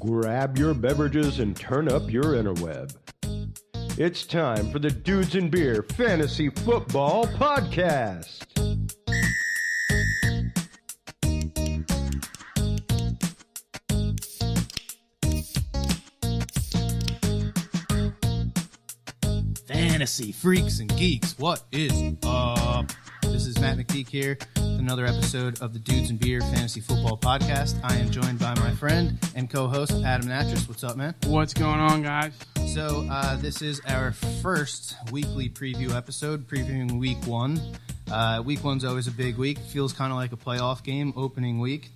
grab your beverages and turn up your interweb. It's time for the Dudes and Beer Fantasy Football Podcast. Fantasy freaks and geeks, what is up? This is Matt McPeak here with another episode of the Dudes and Beer Fantasy Football Podcast. I am joined by my friend and co-host Adam Natras. What's up, man? What's going on, guys? So this is our first weekly preview episode, previewing week one. Week one's always a big week. Feels kind of like a playoff game, opening week.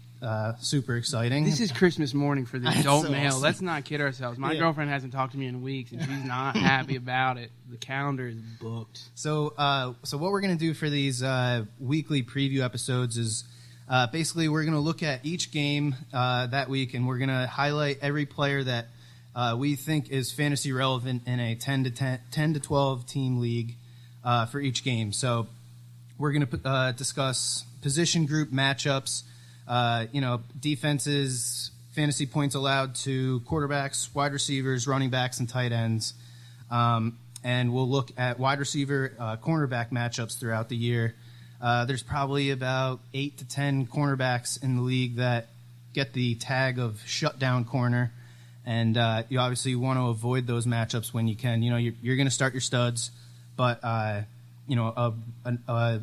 Super exciting. This is Christmas morning for the adult so male. awesome. Let's not kid ourselves. My girlfriend hasn't talked to me in weeks, and she's not happy about it. The calendar is booked. So what we're going to do for these weekly preview episodes is basically we're going to look at each game that week, and we're going to highlight every player that we think is fantasy relevant in a 10 to 12 team league for each game. So we're going to discuss position group matchups, defenses, fantasy points allowed to quarterbacks, wide receivers, running backs, and tight ends. And we'll look at wide receiver, cornerback matchups throughout the year. There's probably about 8 to 10 cornerbacks in the league that get the tag of shutdown corner. And you obviously want to avoid those matchups when you can. You know, you're going to start your studs, but a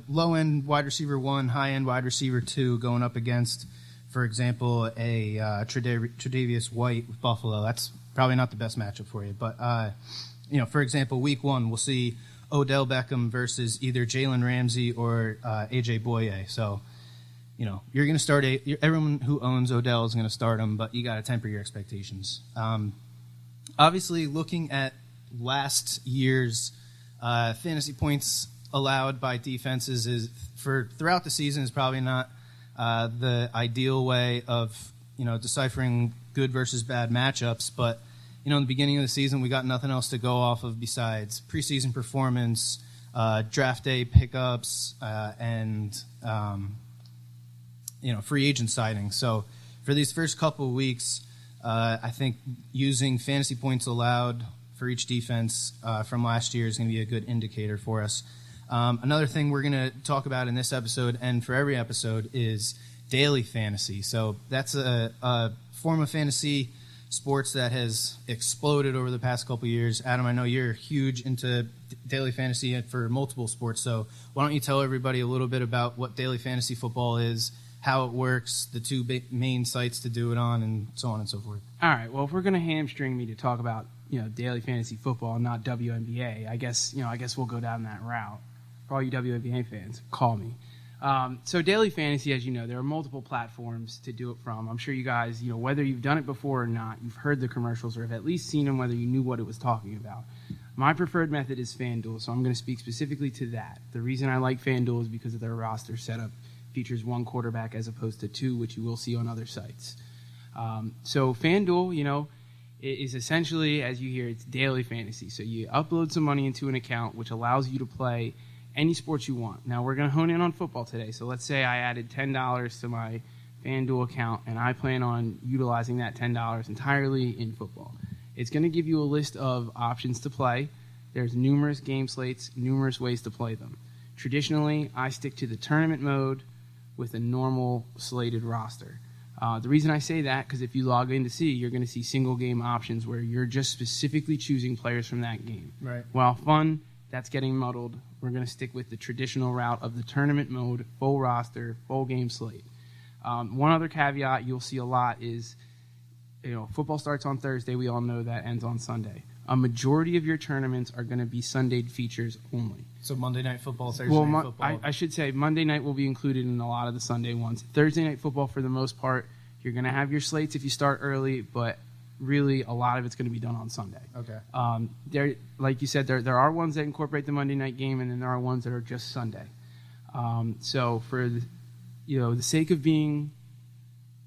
low-end wide receiver 1, high-end wide receiver 2 going up against, for example, a Tre'Davious White with Buffalo. That's probably not the best matchup for you. But, for example, week 1, we'll see Odell Beckham versus either Jalen Ramsey or A.J. Boye. So, you're going to start everyone who owns Odell is going to start him, but you got to temper your expectations. Obviously, looking at last year's fantasy points allowed by defenses is throughout the season is probably not the ideal way of deciphering good versus bad matchups. But in the beginning of the season, we got nothing else to go off of besides preseason performance, draft day pickups, and free agent signings. So for these first couple of weeks, I think using fantasy points allowed for each defense from last year is going to be a good indicator for us. Another thing we're going to talk about in this episode and for every episode is daily fantasy. So that's a form of fantasy sports that has exploded over the past couple of years. Adam, I know you're huge into daily fantasy for multiple sports, so why don't you tell everybody a little bit about what daily fantasy football is, how it works, the two main sites to do it on, and so on and so forth. All right. Well, if we're going to hamstring me to talk about daily fantasy football, not WNBA, I guess we'll go down that route. For all you WNBA fans, call me. So daily fantasy, as you know, there are multiple platforms to do it from. I'm sure you guys, whether you've done it before or not, you've heard the commercials or have at least seen them, whether you knew what it was talking about. My preferred method is FanDuel, so I'm going to speak specifically to that. The reason I like FanDuel is because of their roster setup. Features one quarterback as opposed to two, which you will see on other sites. So FanDuel, is essentially, as you hear, it's daily fantasy. So you upload some money into an account, which allows you to play any sports you want. Now, we're going to hone in on football today. So let's say I added $10 to my FanDuel account, and I plan on utilizing that $10 entirely in football. It's going to give you a list of options to play. There's numerous game slates, numerous ways to play them. Traditionally, I stick to the tournament mode with a normal slated roster. The reason I say that, because if you log in to see, you're going to see single game options where you're just specifically choosing players from that game. Right. While fun, that's getting muddled. We're going to stick with the traditional route of the tournament mode, full roster, full game slate. One other caveat you'll see a lot is, football starts on Thursday. We all know that, ends on Sunday. A majority of your tournaments are going to be Sunday features only. So Monday Night Football, Thursday Night Football. I should say Monday night will be included in a lot of the Sunday ones. Thursday Night Football, for the most part, you're going to have your slates if you start early, but really a lot of it's going to be done on Sunday. Okay. Like you said, there are ones that incorporate the Monday night game, and then there are ones that are just Sunday. So for the sake of being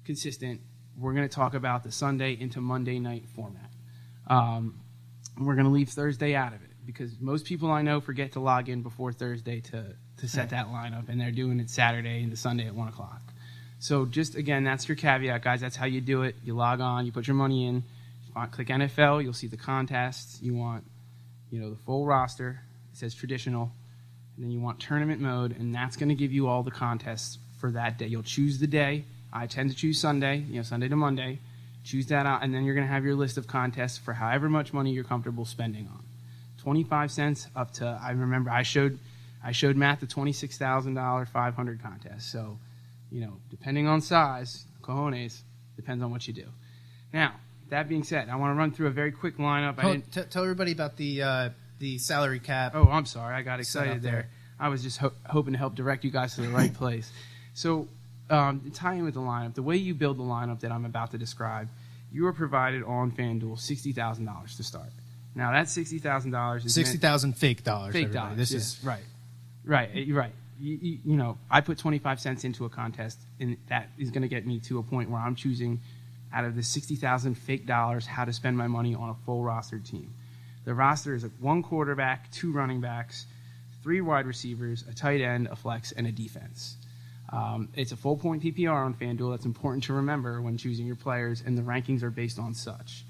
consistent, we're going to talk about the Sunday into Monday night format. We're going to leave Thursday out of it because most people I know forget to log in before Thursday to set that lineup, and they're doing it Saturday into Sunday at 1 o'clock. So just, again, that's your caveat, guys. That's how you do it. You log on, you put your money in, click NFL, you'll see the contests. You want, the full roster. It says traditional. And then you want tournament mode, and that's going to give you all the contests for that day. You'll choose the day. I tend to choose Sunday, Sunday to Monday. Choose that out, and then you're going to have your list of contests for however much money you're comfortable spending on. 25 cents up to, I remember I showed Matt the $26,000 500 contest. So, depending on size, cojones, depends on what you do. Now, that being said, I want to run through a very quick lineup. Tell everybody about the salary cap. Oh, I'm sorry. I got excited there. I was just hoping to help direct you guys to the right place. So, to tie in with the lineup, the way you build the lineup that I'm about to describe, you are provided on FanDuel $60,000 to start. Now, that $60,000 is $60,000 fake dollars. Fake dollars. This is right. You're right. I put 25 cents into a contest, and that is going to get me to a point where I'm choosing out of the $60,000 fake dollars how to spend my money on a full roster team. The roster is 1 quarterback, 2 running backs, 3 wide receivers, a tight end, a flex, and a defense. It's a full point PPR on FanDuel. That's important to remember when choosing your players, and the rankings are based on such.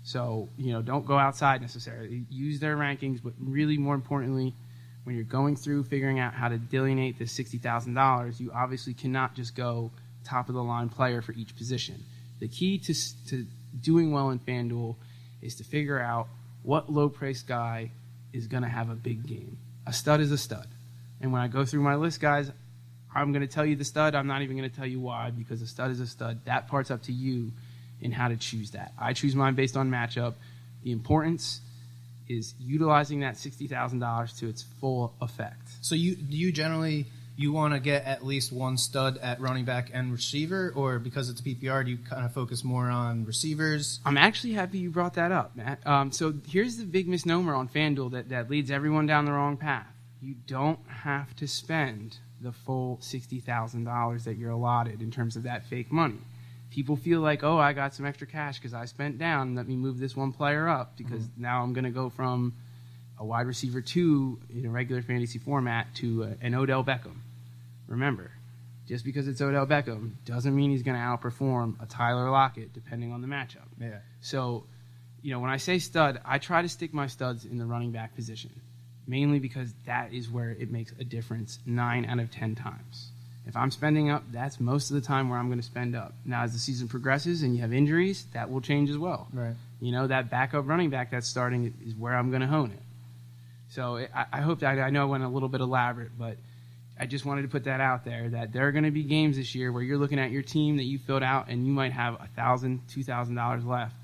So, don't go outside necessarily. Use their rankings, but really more importantly, when you're going through figuring out how to delineate this $60,000, you obviously cannot just go top of the line player for each position. The key to doing well in FanDuel is to figure out what low-priced guy is going to have a big game. A stud is a stud. And when I go through my list, guys, I'm going to tell you the stud. I'm not even going to tell you why, because a stud is a stud. That part's up to you in how to choose that. I choose mine based on matchup. The importance is utilizing that $60,000 to its full effect. So you generally want to get at least one stud at running back and receiver, or because it's PPR, do you kind of focus more on receivers? I'm actually happy you brought that up, Matt. So here's the big misnomer on FanDuel that leads everyone down the wrong path. You don't have to spend the full $60,000 that you're allotted in terms of that fake money. People feel like, oh, I got some extra cash because I spent down. Let me move this one player up because now I'm going to go from a wide receiver 2 in a regular fantasy format to an Odell Beckham. Remember, just because it's Odell Beckham doesn't mean he's going to outperform a Tyler Lockett depending on the matchup. Yeah. So, when I say stud, I try to stick my studs in the running back position, mainly because that is where it makes a difference 9 out of 10 times. If I'm spending up, that's most of the time where I'm going to spend up. Now, as the season progresses and you have injuries, that will change as well. Right. That backup running back that's starting is where I'm going to hone it. So I hope that I know I went a little bit elaborate, but I just wanted to put that out there that there are going to be games this year where you're looking at your team that you filled out and you might have $1,000, $2,000 left.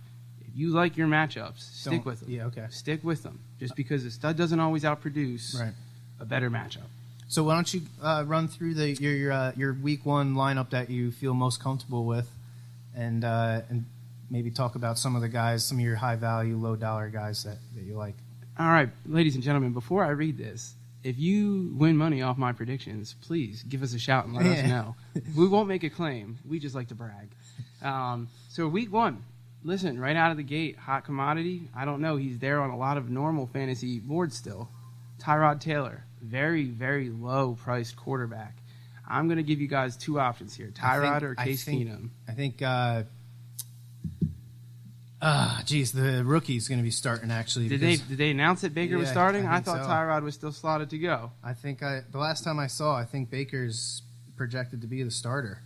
If you like your matchups, stick with them. Yeah, okay. Stick with them. Just because the stud doesn't always outproduce a better matchup. So why don't you run through your week 1 lineup that you feel most comfortable with, and maybe talk about some of your high value, low dollar guys that you like. All right, ladies and gentlemen, before I read this, if you win money off my predictions, please give us a shout and let us know. We won't make a claim. We just like to brag. So week 1, listen, right out of the gate, hot commodity. I don't know. He's there on a lot of normal fantasy boards still. Tyrod Taylor. Very, very low-priced quarterback. I'm going to give you guys 2 options here, Tyrod or Case Keenum. I think, the rookie's going to be starting, actually. Did they announce that Baker was starting? I thought so. Tyrod was still slotted to go. I think the last time I saw, I think Baker's projected to be the starter.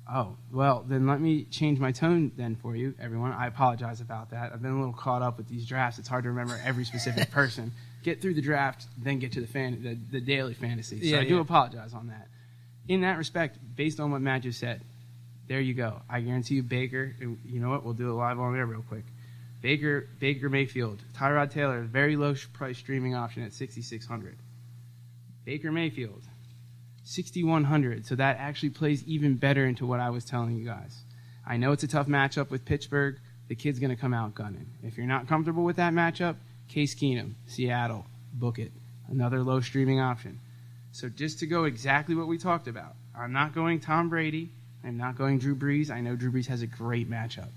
Oh, well, then let me change my tone then for you, everyone. I apologize about that. I've been a little caught up with these drafts. It's hard to remember every specific person. Get through the draft, then get to the daily fantasy. So I do apologize on that. In that respect, based on what Matt just said, there you go. I guarantee you Baker, and you know what? We'll do it live on air real quick. Baker Mayfield, Tyrod Taylor, very low price streaming option at $6,600. Baker Mayfield, $6,100. So that actually plays even better into what I was telling you guys. I know it's a tough matchup with Pittsburgh. The kid's going to come out gunning. If you're not comfortable with that matchup, Case Keenum, Seattle, book it. Another low streaming option. So just to go exactly what we talked about, I'm not going Tom Brady. I'm not going Drew Brees. I know Drew Brees has a great matchup.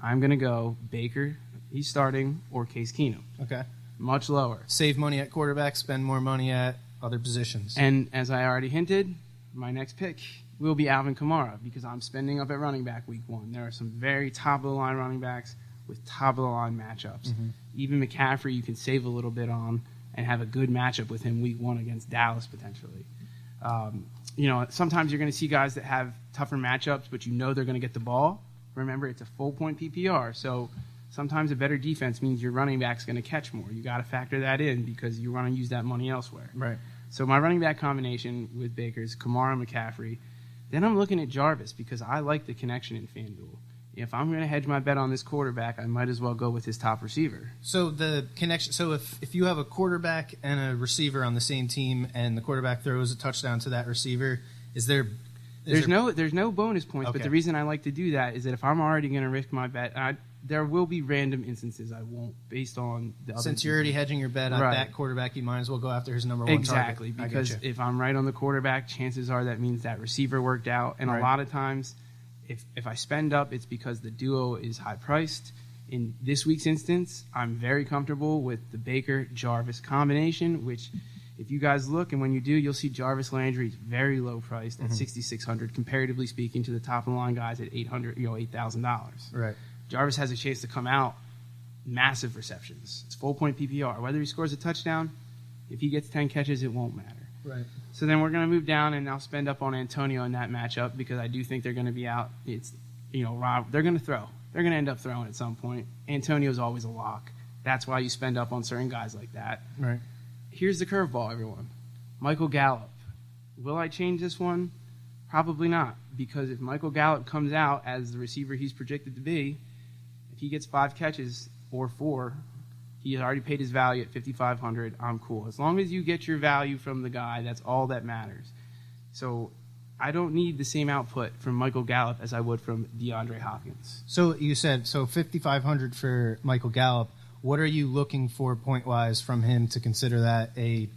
I'm going to go Baker, he's starting, or Case Keenum. Okay. Much lower. Save money at quarterback, spend more money at other positions. And as I already hinted, my next pick will be Alvin Kamara because I'm spending up at running back week 1. There are some very top-of-the-line running backs with top-of-the-line matchups. Mm-hmm. Even McCaffrey you can save a little bit on and have a good matchup with him week 1 against Dallas potentially. Sometimes you're going to see guys that have tougher matchups, but you know they're going to get the ball. Remember, it's a full-point PPR, so sometimes a better defense means your running back's going to catch more. You got to factor that in because you want to use that money elsewhere. Right. So my running back combination with Baker is Kamara and McCaffrey. Then I'm looking at Jarvis because I like the connection in FanDuel. If I'm going to hedge my bet on this quarterback, I might as well go with his top receiver. So the connection. So if you have a quarterback and a receiver on the same team, and the quarterback throws a touchdown to that receiver, there's no bonus points. Okay. But the reason I like to do that is that if I'm already going to risk my bet, there will be random instances I won't based on the other. Since you're already hedging your bet on that quarterback, you might as well go after his number one exactly target. Because if I'm right on the quarterback, chances are that means that receiver worked out, and a lot of times. If I spend up, it's because the duo is high priced. In this week's instance, I'm very comfortable with the Baker-Jarvis combination, which if you guys look, and when you do, you'll see Jarvis Landry is very low priced at $6,600, comparatively speaking to the top of the line guys at $8,000. Right. Jarvis has a chance to come out, massive receptions. It's full point PPR. Whether he scores a touchdown, if he gets 10 catches, it won't matter. Right. So then we're going to move down, and I'll spend up on Antonio in that matchup because I do think they're going to be out. They're going to throw. They're going to end up throwing at some point. Antonio's always a lock. That's why you spend up on certain guys like that. Right. Here's the curveball, everyone. Michael Gallup. Will I change this one? Probably not, because if Michael Gallup comes out as the receiver he's projected to be, if he gets 5 catches or 4, he has already paid his value at $5,500. I'm cool. As long as you get your value from the guy, that's all that matters. So I don't need the same output from Michael Gallup as I would from DeAndre Hopkins. So you said $5,500 for Michael Gallup. What are you looking for point-wise from him to consider that a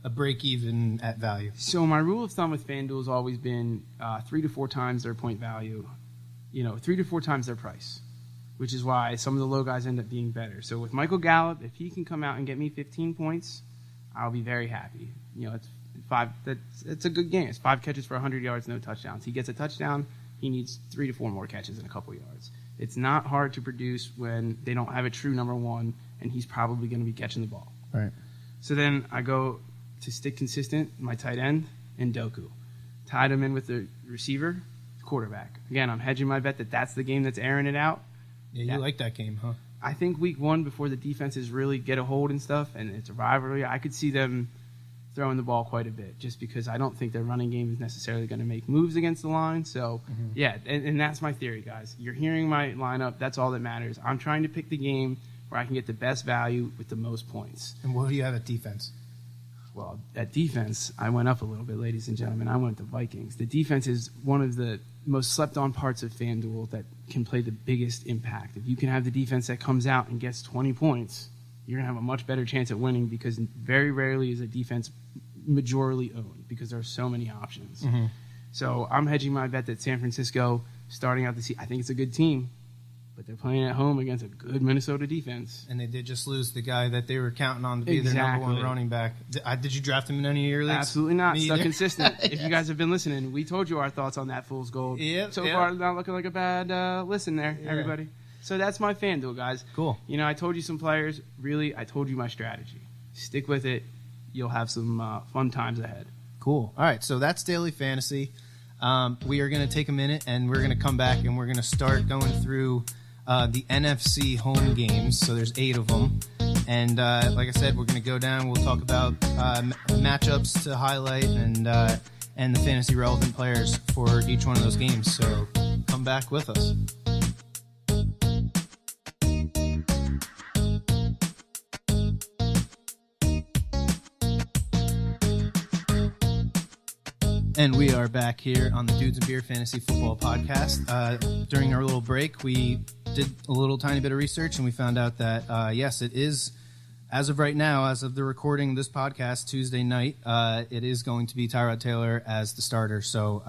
break-even at value? So my rule of thumb with FanDuel has always been 3 to 4 times their point value, 3 to 4 times their price, which is why some of the low guys end up being better. So with Michael Gallup, if he can come out and get me 15 points, I'll be very happy. It's a good game. It's 5 catches for 100 yards, no touchdowns. He gets a touchdown, he needs 3 to 4 more catches and a couple yards. It's not hard to produce when they don't have a true number one, and he's probably going to be catching the ball. Right. So then I go to stick consistent, my tight end, and Doku. Tied him in with the receiver, quarterback. Again, I'm hedging my bet that that's the game that's airing it out. Yeah, you like that game, huh? I think week 1, before the defenses really get a hold and stuff, and it's a rivalry, I could see them throwing the ball quite a bit just because I don't think their running game is necessarily going to make moves against the line. So, and that's my theory, guys. You're hearing my lineup. That's all that matters. I'm trying to pick the game where I can get the best value with the most points. And what do you have at defense? Well, at defense, I went up a little bit, ladies and gentlemen. I went to Vikings. The defense is one of the most slept-on parts of FanDuel that can play the biggest impact. If you can have the defense that comes out and gets 20 points, you're going to have a much better chance at winning because very rarely is a defense majorly owned because there are so many options. Mm-hmm. So I'm hedging my bet that San Francisco, starting out the season, I think it's a good team, but they're playing at home against a good Minnesota defense. And they did just lose the guy that they were counting on to be their number one running back. Did you draft him in any of your leagues? Absolutely not. Me Stuck either. If you guys have been listening, we told you our thoughts on that fool's gold. So far, not looking like a bad listen there, everybody. So that's my FanDuel, guys. Cool. I told you some players. Really, I told you my strategy. Stick with it. You'll have some fun times ahead. Cool. All right, so that's Daily Fantasy. We are going to take a minute, and we're going to come back, and we're going to start going through the NFC home games. So there's 8 of them. And like I said, we're going to go down. We'll talk about matchups to highlight and the fantasy relevant players for each one of those games. So come back with us. And we are back here on the Dudes and Beer Fantasy Football Podcast. During our little break, we did a little tiny bit of research, and we found out that, yes, it is, as of right now, as of the recording of this podcast, Tuesday night, it is going to be Tyrod Taylor as the starter. So,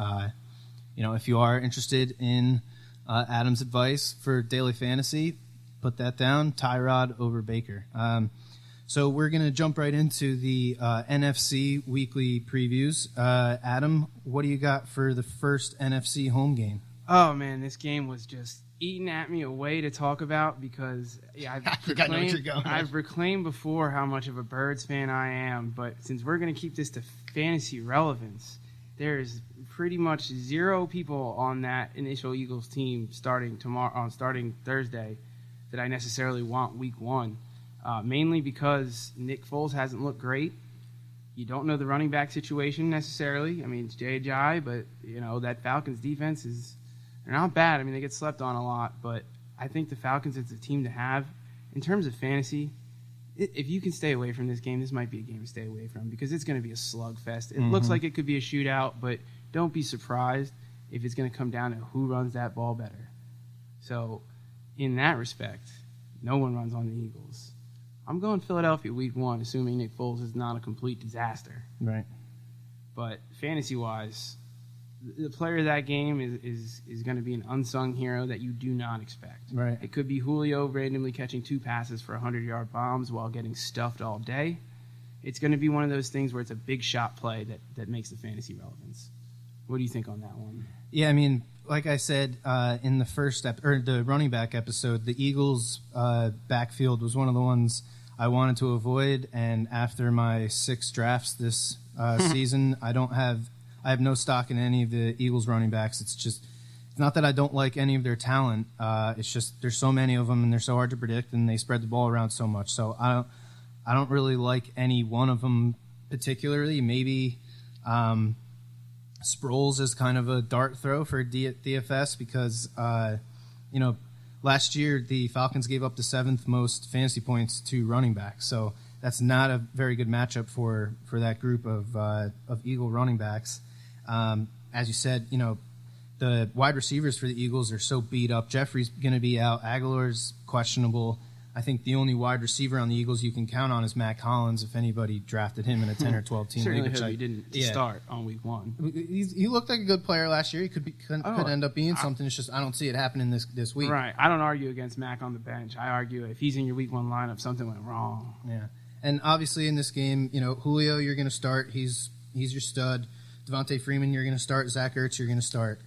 if you are interested in Adam's advice for Daily Fantasy, put that down, Tyrod over Baker. So we're going to jump right into the NFC weekly previews. Adam, what do you got for the first NFC home game? Oh, man, this game was just eating at me a way to talk about because I've proclaimed before how much of a Birds fan I am, but since we're going to keep this to fantasy relevance, there's pretty much 0 people on that initial Eagles team starting Thursday that I necessarily want week 1. Mainly because Nick Foles hasn't looked great. You don't know the running back situation necessarily. I mean, it's J.J., but, that Falcons defense they're not bad. I mean, they get slept on a lot, but I think the Falcons is a team to have. In terms of fantasy, if you can stay away from this game, this might be a game to stay away from because it's going to be a slugfest. It looks like it could be a shootout, but don't be surprised if it's going to come down to who runs that ball better. So, in that respect, no one runs on the Eagles. I'm going Philadelphia week 1, assuming Nick Foles is not a complete disaster. Right. But fantasy-wise, the player of that game is going to be an unsung hero that you do not expect. Right. It could be Julio randomly catching 2 passes for 100-yard bombs while getting stuffed all day. It's going to be one of those things where it's a big shot play that makes the fantasy relevance. What do you think on that one? Yeah, I mean, like I said in the the running back episode, the Eagles' backfield was one of the ones I wanted to avoid. And after my 6 drafts this season, I have no stock in any of the Eagles running backs. It's not that I don't like any of their talent. It's just there's so many of them and they're so hard to predict and they spread the ball around so much. So I don't really like any one of them particularly. Maybe Sproles is kind of a dart throw for DFS because last year the Falcons gave up the 7th most fantasy points to running backs. So that's not a very good matchup for that group of Eagle running backs. As you said, the wide receivers for the Eagles are so beat up. Jeffrey's going to be out. Aguilar's questionable. I think the only wide receiver on the Eagles you can count on is Matt Collins if anybody drafted him in a 10 or 12 team Certainly league. Certainly he didn't start on week 1. He looked like a good player last year. He could end up being something. It's just I don't see it happening this week. Right. I don't argue against Mac on the bench. I argue if he's in your week 1 lineup, something went wrong. Yeah. And obviously in this game, Julio, you're going to start. He's your stud. Devontae Freeman, you're going to start. Zach Ertz, you're going to start.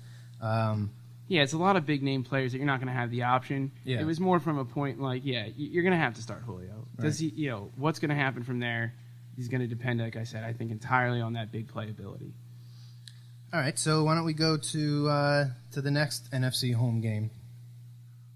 It's a lot of big name players that you're not going to have the option. Yeah. It was more from a point you're going to have to start Julio. Does he? What's going to happen from there is going to depend, like I said, I think entirely on that big playability. All right, so why don't we go to the next NFC home game?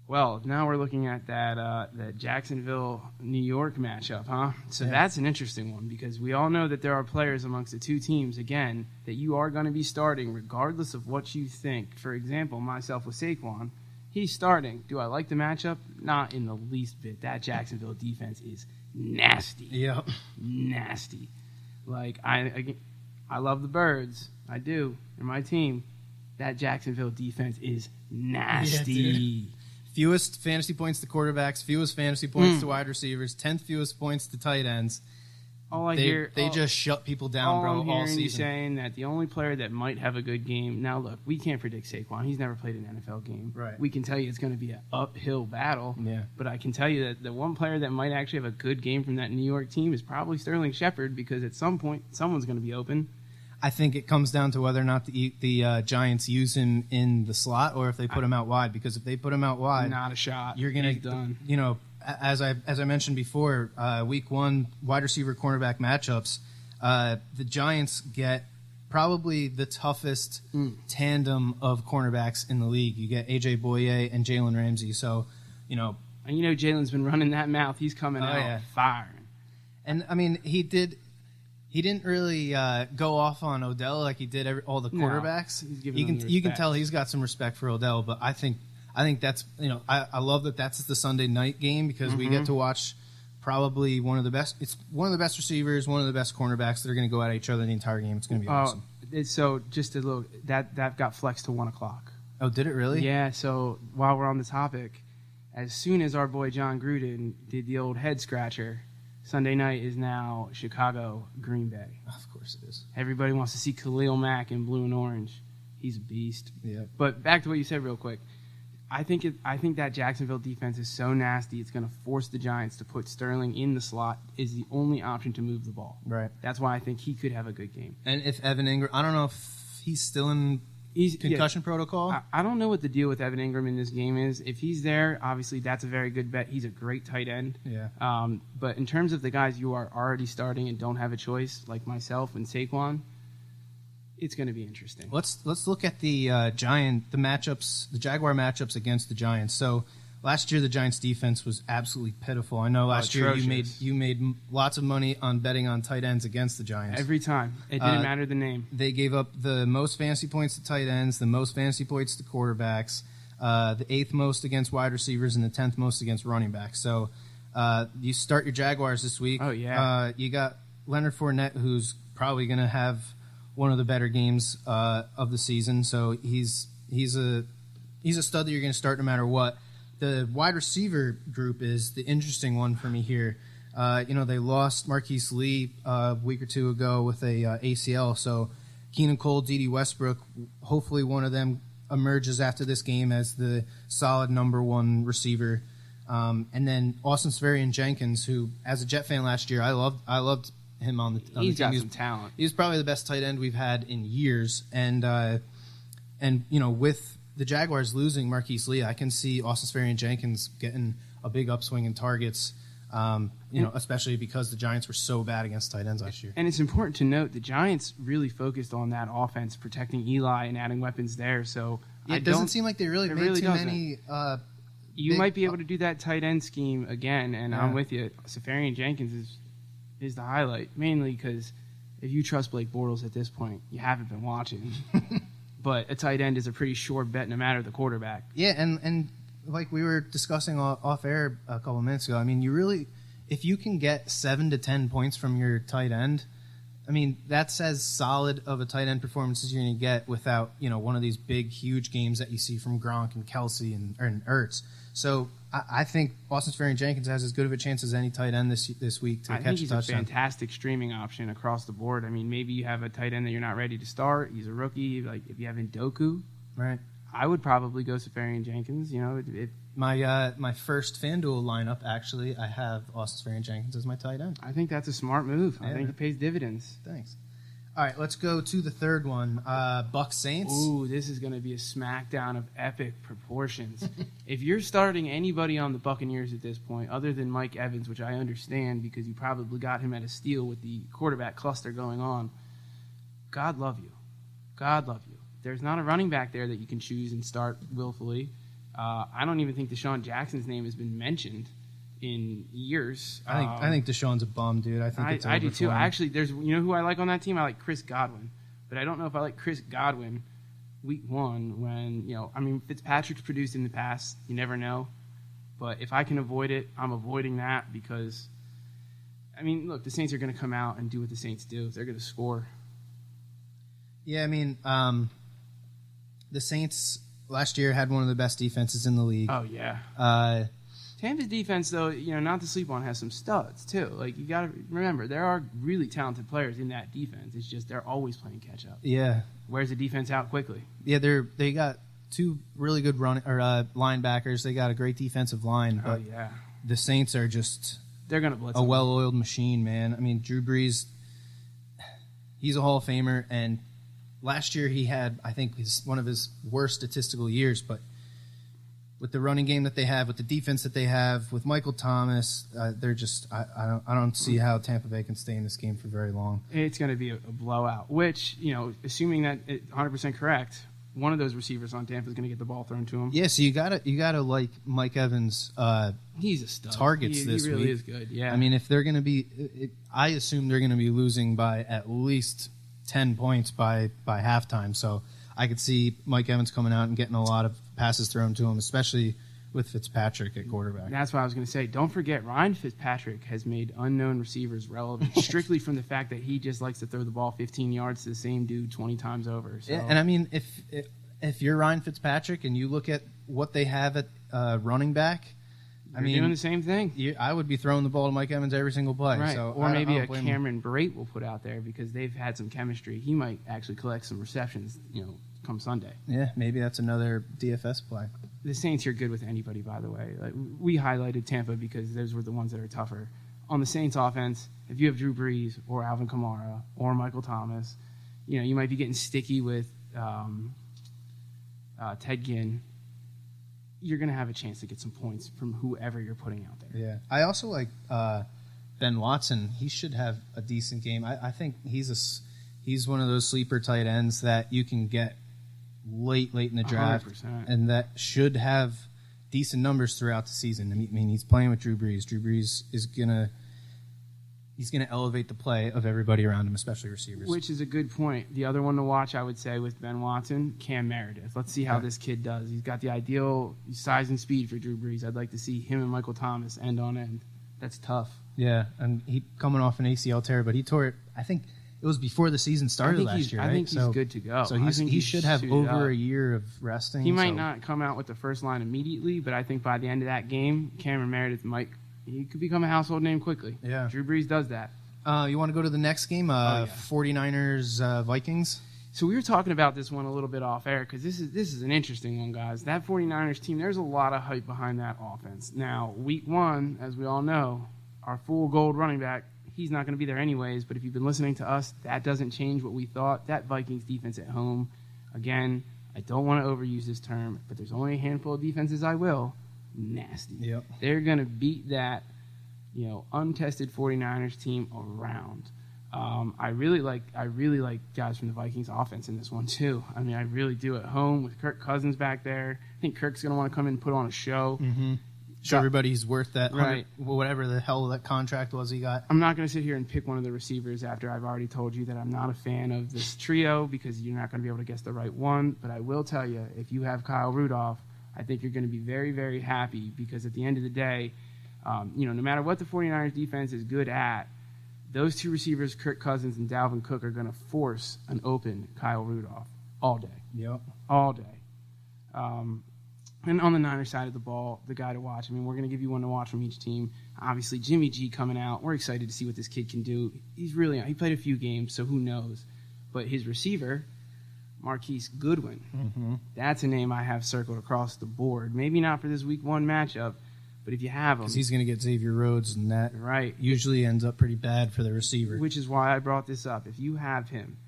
Well, now we're looking at that Jacksonville, New York matchup, huh? So that's an interesting one because we all know that there are players amongst the 2 teams, again, that you are going to be starting regardless of what you think. For example, myself with Saquon, he's starting. Do I like the matchup? Not in the least bit. That Jacksonville defense is nasty. Yep. Nasty. Like, I love the Birds. I do. They're my team. That Jacksonville defense is nasty. Yeah, fewest fantasy points to quarterbacks, fewest fantasy points to wide receivers, 10th fewest points to tight ends. They just shut people down, bro, all season. You saying that the only player that might have a good game. Now, look, we can't predict Saquon. He's never played an NFL game. Right. We can tell you it's going to be an uphill battle. Yeah. But I can tell you that the one player that might actually have a good game from that New York team is probably Sterling Shepard because at some point someone's going to be open. I think it comes down to whether or not the Giants use him in the slot or if they put him out wide. Because if they put him out wide, not a shot. You're going to done. As I mentioned before, week 1 wide receiver cornerback matchups, the Giants get probably the toughest tandem of cornerbacks in the league. You get AJ Boye and Jalen Ramsey. So, and Jalen's been running that mouth. He's coming out firing. And I mean, he didn't really go off on Odell like he did all the quarterbacks. No, you can tell he's got some respect for Odell, but I think that's I love that that's the Sunday night game because we get to watch probably one of the best. It's one of the best receivers, one of the best cornerbacks that are going to go at each other the entire game. It's going to be awesome. So just a little that got flexed to 1 o'clock. Oh, did it really? Yeah. So while we're on the topic, as soon as our boy John Gruden did the old head scratcher. Sunday night is now Chicago, Green Bay. Of course it is. Everybody wants to see Khalil Mack in blue and orange. He's a beast. Yeah. But back to what you said real quick. I think that Jacksonville defense is so nasty. It's going to force the Giants to put Sterling in the slot is the only option to move the ball. Right. That's why I think he could have a good game. And if Evan Ingram, I don't know if he's still in concussion protocol. I don't know what the deal with Evan Ingram in this game is. If he's there, obviously that's a very good bet. He's a great tight end. Yeah. But in terms of the guys you are already starting and don't have a choice, like myself and Saquon, it's going to be interesting. Let's look at the matchups, the Jaguar matchups against the Giants. So last year the Giants defense was absolutely pitiful. I know last year you made lots of money on betting on tight ends against the Giants. Every time. It didn't matter the name. They gave up the most fantasy points to tight ends, the most fantasy points to quarterbacks, the 8th most against wide receivers, and the 10th most against running backs. So you start your Jaguars this week. Oh, yeah. You got Leonard Fournette, who's probably going to have one of the better games of the season. So he's a stud that you're going to start no matter what. The wide receiver group is the interesting one for me here. They lost Marquise Lee a week or two ago with a ACL. So Keenan Cole, D.D. Westbrook, hopefully one of them emerges after this game as the solid number one receiver. And then Austin Seferian-Jenkins, who, as a Jet fan last year, I loved him on the team. He's got some talent. He's probably the best tight end we've had in years. And with the Jaguars losing Marquise Lee, I can see Austin Seferian-Jenkins getting a big upswing in targets, especially because the Giants were so bad against tight ends last year. And it's important to note the Giants really focused on that offense, protecting Eli and adding weapons there. So it doesn't seem like they really made too many. You might be able to do that tight end scheme again, and I'm with you. Seferian-Jenkins is the highlight, mainly because if you trust Blake Bortles at this point, you haven't been watching. But a tight end is a pretty sure bet no matter the quarterback. Yeah, and like we were discussing off air a couple of minutes ago, I mean, if you can get 7 to 10 points from your tight end, I mean, that's as solid of a tight end performance as you're going to get without, one of these big, huge games that you see from Gronk and Kelsey and Ertz. So I think Austin Seferian-Jenkins has as good of a chance as any tight end this week to catch a touchdown. I think he's a fantastic streaming option across the board. I mean, maybe you have a tight end that you're not ready to start. He's a rookie. Like if you have Ndoku, right? I would probably go Seferian-Jenkins. My first FanDuel lineup, actually, I have Austin Seferian-Jenkins as my tight end. I think that's a smart move. Yeah. I think it pays dividends. Thanks. All right, let's go to the third one. Bucs Saints. Ooh, this is going to be a smackdown of epic proportions. If you're starting anybody on the Buccaneers at this point, other than Mike Evans, which I understand because you probably got him at a steal with the quarterback cluster going on, God love you. God love you. There's not a running back there that you can choose and start willfully. I don't even think Deshaun Jackson's name has been mentioned in years. I think Deshaun's a bum, dude. I do too. Actually, there's who I like on that team. I like Chris Godwin, but I don't know if I like Chris Godwin week 1 when Fitzpatrick's produced in the past. You never know, but if I can avoid it, I'm avoiding that because look, the Saints are going to come out and do what the Saints do. They're going to score. Yeah, the Saints last year had one of the best defenses in the league. Oh yeah. Tampa's defense, though, not to sleep on, has some studs, too. Like, you got to remember, there are really talented players in that defense. It's just they're always playing catch-up. Yeah. Wears the defense out quickly. Yeah, they got 2 really good linebackers. They got a great defensive line. But the Saints are just they're gonna blitz a well-oiled machine, man. Drew Brees, he's a Hall of Famer, and last year he had, I think, one of his worst statistical years, but with the running game that they have, with the defense that they have, with Michael Thomas, they're just I don't see how Tampa Bay can stay in this game for very long. It's going to be a blowout, which, assuming that it's 100% correct, one of those receivers on Tampa is going to get the ball thrown to him. Yeah, so you gotta like Mike Evans. He's a stud. Targets this week. He really is good. Yeah. If they're going to be, I assume they're going to be losing by at least 10 points by halftime. So I could see Mike Evans coming out and getting a lot of passes thrown to him, especially with Fitzpatrick at quarterback. That's what I was going to say. Don't forget, Ryan Fitzpatrick has made unknown receivers relevant strictly from the fact that he just likes to throw the ball 15 yards to the same dude 20 times over. So. Yeah, and if you're Ryan Fitzpatrick and you look at what they have at running back, You're doing the same thing. I would be throwing the ball to Mike Evans every single play. Right. So or maybe a Cameron Brate will put out there because they've had some chemistry. He might actually collect some receptions, come Sunday. Yeah, maybe that's another DFS play. the Saints are good with anybody, by the way. Like, we highlighted Tampa because those were the ones that are tougher. On the Saints offense, if you have Drew Brees or Alvin Kamara or Michael Thomas, you might be getting sticky with Ted Ginn. You're going to have a chance to get some points from whoever you're putting out there. Yeah. I also like Ben Watson. He should have a decent game. I think he's one of those sleeper tight ends that you can get late in the draft, 100%. and that should have decent numbers throughout the season. I mean, he's playing with Drew Brees. Drew Brees is gonna elevate the play of everybody around him, especially receivers. Which is a good point. The other one to watch, I would say, with Ben Watson, Cam Meredith. Let's see how this kid does. He's got the ideal size and speed for Drew Brees. I'd like to see him and Michael Thomas end on end. That's tough. Yeah, and he coming off an ACL tear, but he tore it. I think it was before the season started last year, right? I think he's good to go. So he should have over a year of resting. He might not come out with the first line immediately, but I think by the end of that game, Cameron Meredith he could become a household name quickly. Yeah. Drew Brees does that. You want to go to the next game? 49ers Vikings? So we were talking about this one a little bit off air because this is an interesting one, guys. That 49ers team, there's a lot of hype behind that offense. Now, week one, as we all know, our full gold running back, he's not going to be there anyways, but if you've been listening to us, that doesn't change what we thought. That Vikings defense at home, again, I don't want to overuse this term, but there's only a handful of defenses I will. Nasty. Yep. They're going to beat that, untested 49ers team around. I really like guys from the Vikings offense in this one too. I mean, I really do at home with Kirk Cousins back there. I think Kirk's going to want to come in and put on a show. Mm-hmm. Show everybody he's worth that, right? Whatever the hell that contract was he got. I'm not going to sit here and pick one of the receivers after I've already told you that I'm not a fan of this trio because you're not going to be able to guess the right one. But I will tell you, if you have Kyle Rudolph, I think you're going to be very, very happy because at the end of the day, no matter what the 49ers defense is good at, those two receivers, Kirk Cousins and Dalvin Cook, are going to force an open Kyle Rudolph all day. Yep. All day. And on the Niners side of the ball, the guy to watch, we're going to give you one to watch from each team. Obviously, Jimmy G coming out. We're excited to see what this kid can do. He played a few games, so who knows. But his receiver, Marquise Goodwin, that's a name I have circled across the board. Maybe not for this week one matchup, but if you have him. Because he's going to get Xavier Rhodes, and that usually ends up pretty bad for the receiver. Which is why I brought this up. If you have him,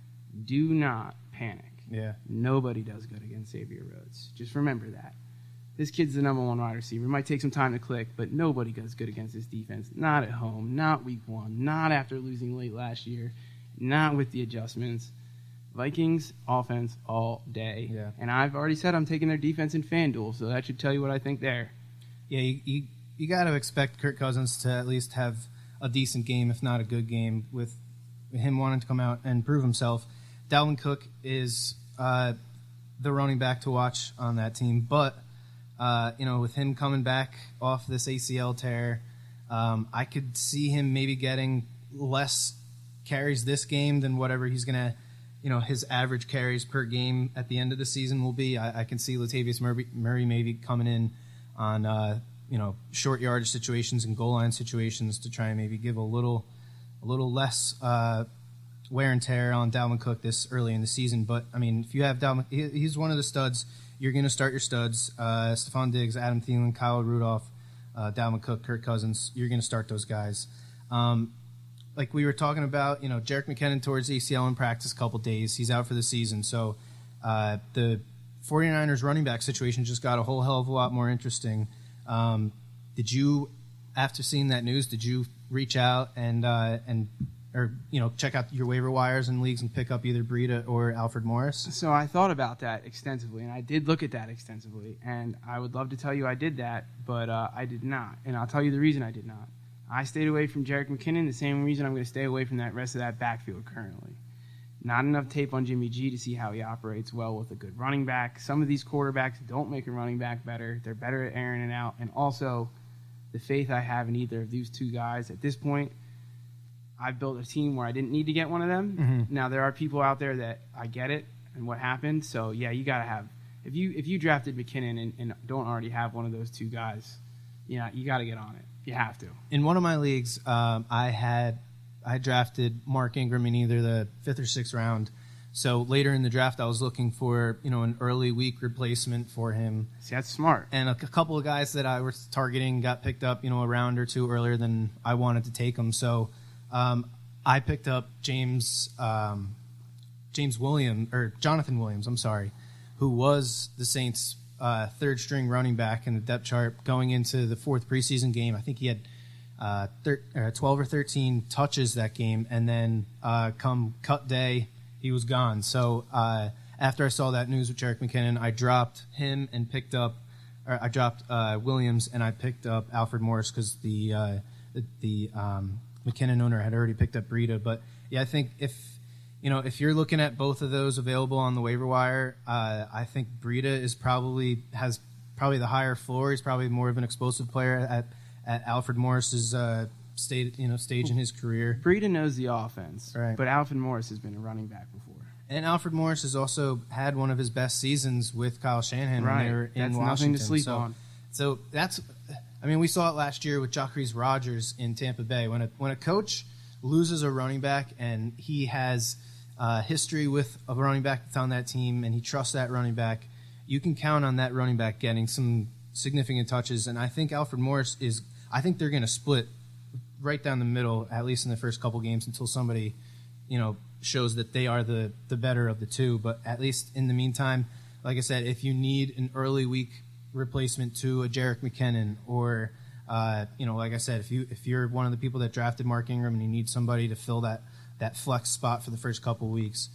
do not panic. Yeah. Nobody does good against Xavier Rhodes. Just remember that. This kid's the number one wide receiver. It might take some time to click, but nobody does good against this defense. Not at home, not week one, not after losing late last year, not with the adjustments. Vikings offense all day. Yeah. And I've already said I'm taking their defense in FanDuel, so that should tell you what I think there. Yeah, you got to expect Kirk Cousins to at least have a decent game, if not a good game, with him wanting to come out and prove himself. Dalvin Cook is the running back to watch on that team, but with him coming back off this ACL tear, I could see him maybe getting less carries this game than whatever he's going to, his average carries per game at the end of the season will be. I can see Latavius Murray maybe coming in on, short yardage situations and goal line situations to try and maybe give a little less wear and tear on Dalvin Cook this early in the season. But, if you have Dalvin, he's one of the studs. You're going to start your studs. Stephon Diggs, Adam Thielen, Kyle Rudolph, Dalvin Cook, Kirk Cousins. You're going to start those guys. Like we were talking about, Jerick McKinnon towards ACL in practice a couple days. He's out for the season. So the 49ers running back situation just got a whole hell of a lot more interesting. Did you, after seeing that news, did you reach out and check out your waiver wires and leagues and pick up either Breida or Alfred Morris? So I thought about that extensively, and I did look at that extensively, and I would love to tell you I did that, but I did not, and I'll tell you the reason I did not. I stayed away from Jerick McKinnon, the same reason I'm going to stay away from that rest of that backfield currently. Not enough tape on Jimmy G to see how he operates well with a good running back. Some of these quarterbacks don't make a running back better. They're better at airing it out, and also the faith I have in either of these two guys at this point, I've built a team where I didn't need to get one of them. Mm-hmm. Now, there are people out there that I get it and what happened. So, yeah, you got to have – if you drafted McKinnon and don't already have one of those two guys, you got to get on it. You have to. In one of my leagues, I drafted Mark Ingram in either the 5th or 6th round So later in the draft, I was looking for an early week replacement for him. See, that's smart. And a couple of guys that I was targeting got picked up, a round or two earlier than I wanted to take them. So I picked up Jonathan Williams, who was the Saints' third-string running back in the depth chart going into the fourth preseason game. I think he had 12 or 13 touches that game, and then come cut day, he was gone. So after I saw that news with Jerick McKinnon, I dropped him and picked up – I dropped Williams and I picked up Alfred Morris because the McKinnon owner had already picked up Breida. But, yeah, I think if you're looking at both of those available on the waiver wire, I think Breida has probably the higher floor. He's probably more of an explosive player at Alfred Morris's stage in his career. Breida knows the offense, right, but Alfred Morris has been a running back before. And Alfred Morris has also had one of his best seasons with Kyle Shanahan right. when they were in that's Washington. Nothing to sleep on. So that's, we saw it last year with Jacquizz Rodgers in Tampa Bay. When a coach loses a running back and he has history with a running back that's on that team and he trusts that running back, you can count on that running back getting some significant touches. And I think Alfred Morris I think they're going to split right down the middle, at least in the first couple games, until somebody, shows that they are the better of the two. But at least in the meantime, like I said, if you need an early week replacement to a Jerick McKinnon, or like I said, if you're one of the people that drafted Mark Ingram and you need somebody to fill that flex spot for the first couple weeks,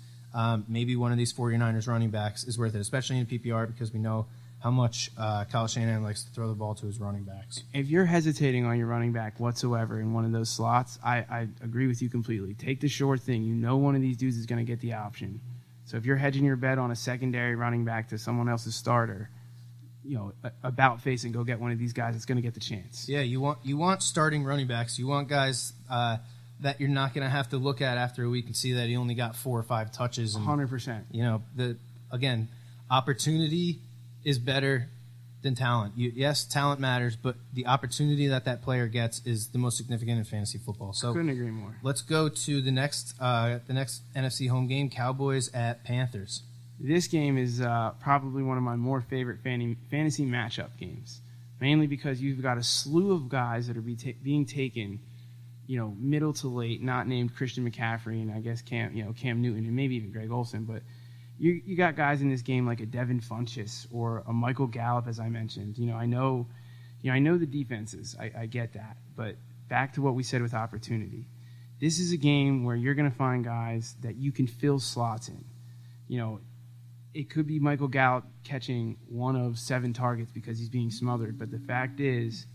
maybe one of these 49ers running backs is worth it, especially in PPR, because we know how much Kyle Shanahan likes to throw the ball to his running backs. If you're hesitating on your running back whatsoever in one of those slots, I agree with you completely. Take the sure thing. You know one of these dudes is going to get the option. So if you're hedging your bet on a secondary running back to someone else's starter, about face and go get one of these guys that's going to get the chance. Yeah, you want starting running backs. You want guys that you're not going to have to look at after a week and see that he only got 4 or 5 touches. And, 100%. Again, opportunity is better than talent. Yes, talent matters, but the opportunity that player gets is the most significant in fantasy football. So couldn't agree more. Let's go to the next NFC home game, Cowboys at Panthers. This game is probably one of my more favorite fantasy matchup games, mainly because you've got a slew of guys that are being taken, middle to late, not named Christian McCaffrey and I guess Cam Newton and maybe even Greg Olsen, but you got guys in this game like a Devin Funchess or a Michael Gallup, as I mentioned. I know the defenses. I get that, but back to what we said with opportunity. This is a game where you're going to find guys that you can fill slots in. It could be Michael Gallup catching 1 of 7 targets because he's being smothered, but the fact is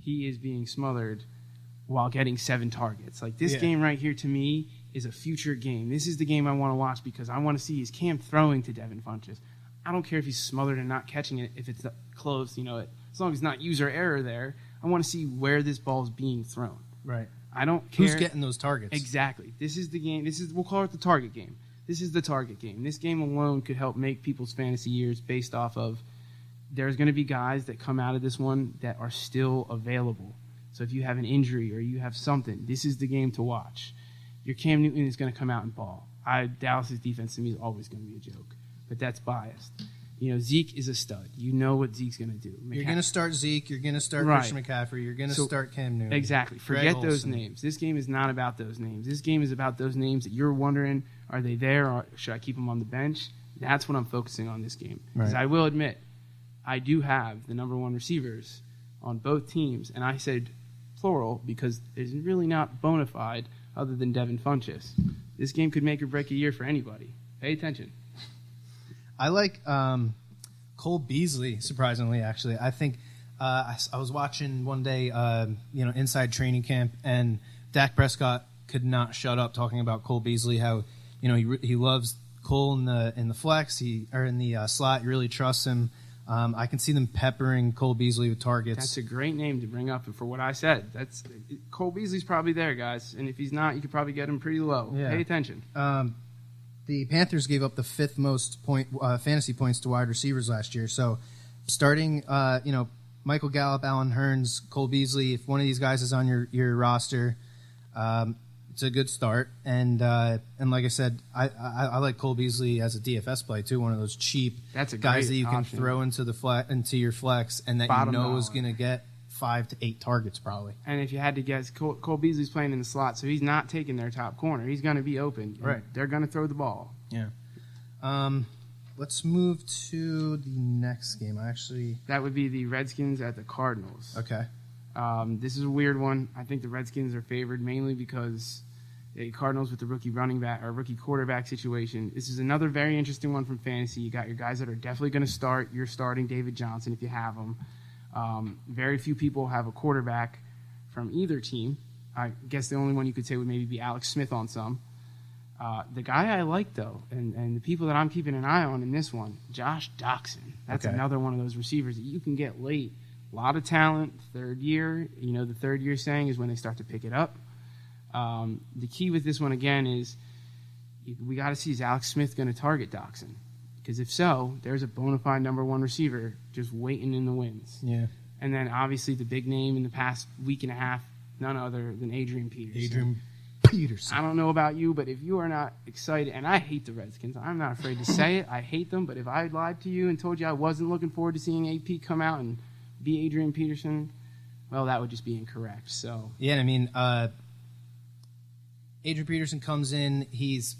he is being smothered while getting 7 targets. Like this game right here to me is a future game. This is the game I want to watch because I want to see is Cam throwing to Devin Funchess. I don't care if he's smothered and not catching it, if it's close, as long as it's not user error there. I want to see where this ball is being thrown. Right. I don't care. Who's getting those targets? Exactly. This is the game. We'll call it the target game. This is the target game. This game alone could help make people's fantasy years based off of there's going to be guys that come out of this one that are still available. So if you have an injury or you have something, this is the game to watch. Your Cam Newton is going to come out and ball. Dallas's defense to me is always going to be a joke, but that's biased. Zeke is a stud. You know what Zeke's going to do. You're going to start Zeke. You're going to start Christian McCaffrey. You're going to start Cam Newton. Exactly. Forget those names. This game is not about those names. This game is about those names that you're wondering, are they there or should I keep them on the bench? That's what I'm focusing on this game. Because I will admit, I do have the number 1 receivers on both teams, and I said plural because it's really not bona fide other than Devin Funchess. This game could make or break a year for anybody. Pay attention. I like Cole Beasley, surprisingly, actually. I think I was watching one day, inside training camp, and Dak Prescott could not shut up talking about Cole Beasley, how he loves Cole in the flex, in the slot. He really trusts him. I can see them peppering Cole Beasley with targets. That's a great name to bring up. And for what I said, Cole Beasley's probably there, guys. And if he's not, you could probably get him pretty low. Yeah. Pay attention. The Panthers gave up the 5th most fantasy points to wide receivers last year. So starting, Michael Gallup, Allen Hurns, Cole Beasley, if one of these guys is on your roster, It's a good start, and like I said, I like Cole Beasley as a DFS play too. One of those cheap guys that you can throw into into your flex, and that you know is going to get 5 to 8 targets probably. And if you had to guess, Cole Beasley's playing in the slot, so he's not taking their top corner. He's going to be open. Right. They're going to throw the ball. Yeah. Let's move to the next game. That would be the Redskins at the Cardinals. Okay. This is a weird one. I think the Redskins are favored mainly because the Cardinals with the rookie quarterback situation. This is another very interesting one from fantasy. You got your guys that are definitely going to start. You're starting David Johnson if you have him. Very few people have a quarterback from either team. I guess the only one you could say would maybe be Alex Smith on some. The guy I like, though, and the people that I'm keeping an eye on in this one, Josh Doxson. That's another one of those receivers that you can get late. A lot of talent, third year. You know, the third year saying is when they start to pick it up. The key with this one, again, is we got to see, is Alex Smith going to target Doxson? Because if so, there's a bona fide number one receiver just waiting in the wings. Yeah. And then, obviously, the big name in the past week and a half, none other than Adrian Peterson. I don't know about you, but if you are not excited, and I hate the Redskins, I'm not afraid to say it. I hate them, but if I lied to you and told you I wasn't looking forward to seeing AP come out and be Adrian Peterson, well, that would just be incorrect. So yeah, I mean, Adrian Peterson comes in, he's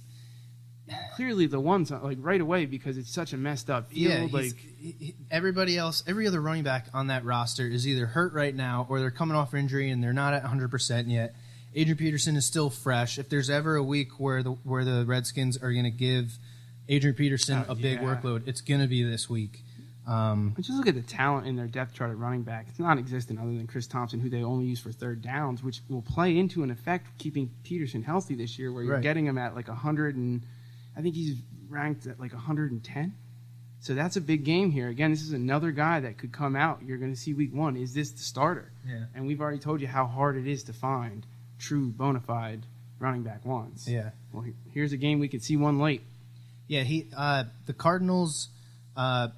clearly the one, like right away, because it's such a messed up field. Yeah, everybody else, every other running back on that roster is either hurt right now or they're coming off injury and they're not at 100% yet. Adrian Peterson is still fresh. If there's ever a week where the Redskins are going to give Adrian Peterson a big workload, it's going to be this week. But just look at the talent in their depth chart at running back. It's non-existent other than Chris Thompson, who they only use for third downs, which will play into an effect keeping Peterson healthy this year, where you're getting him at like 100, and I think he's ranked at like 110. So that's a big game here. Again, this is another guy that could come out. You're going to see week one. Is this the starter? Yeah. And we've already told you how hard it is to find true bona fide running back ones. Yeah. Well, here's a game we could see one late. Yeah, the Cardinals,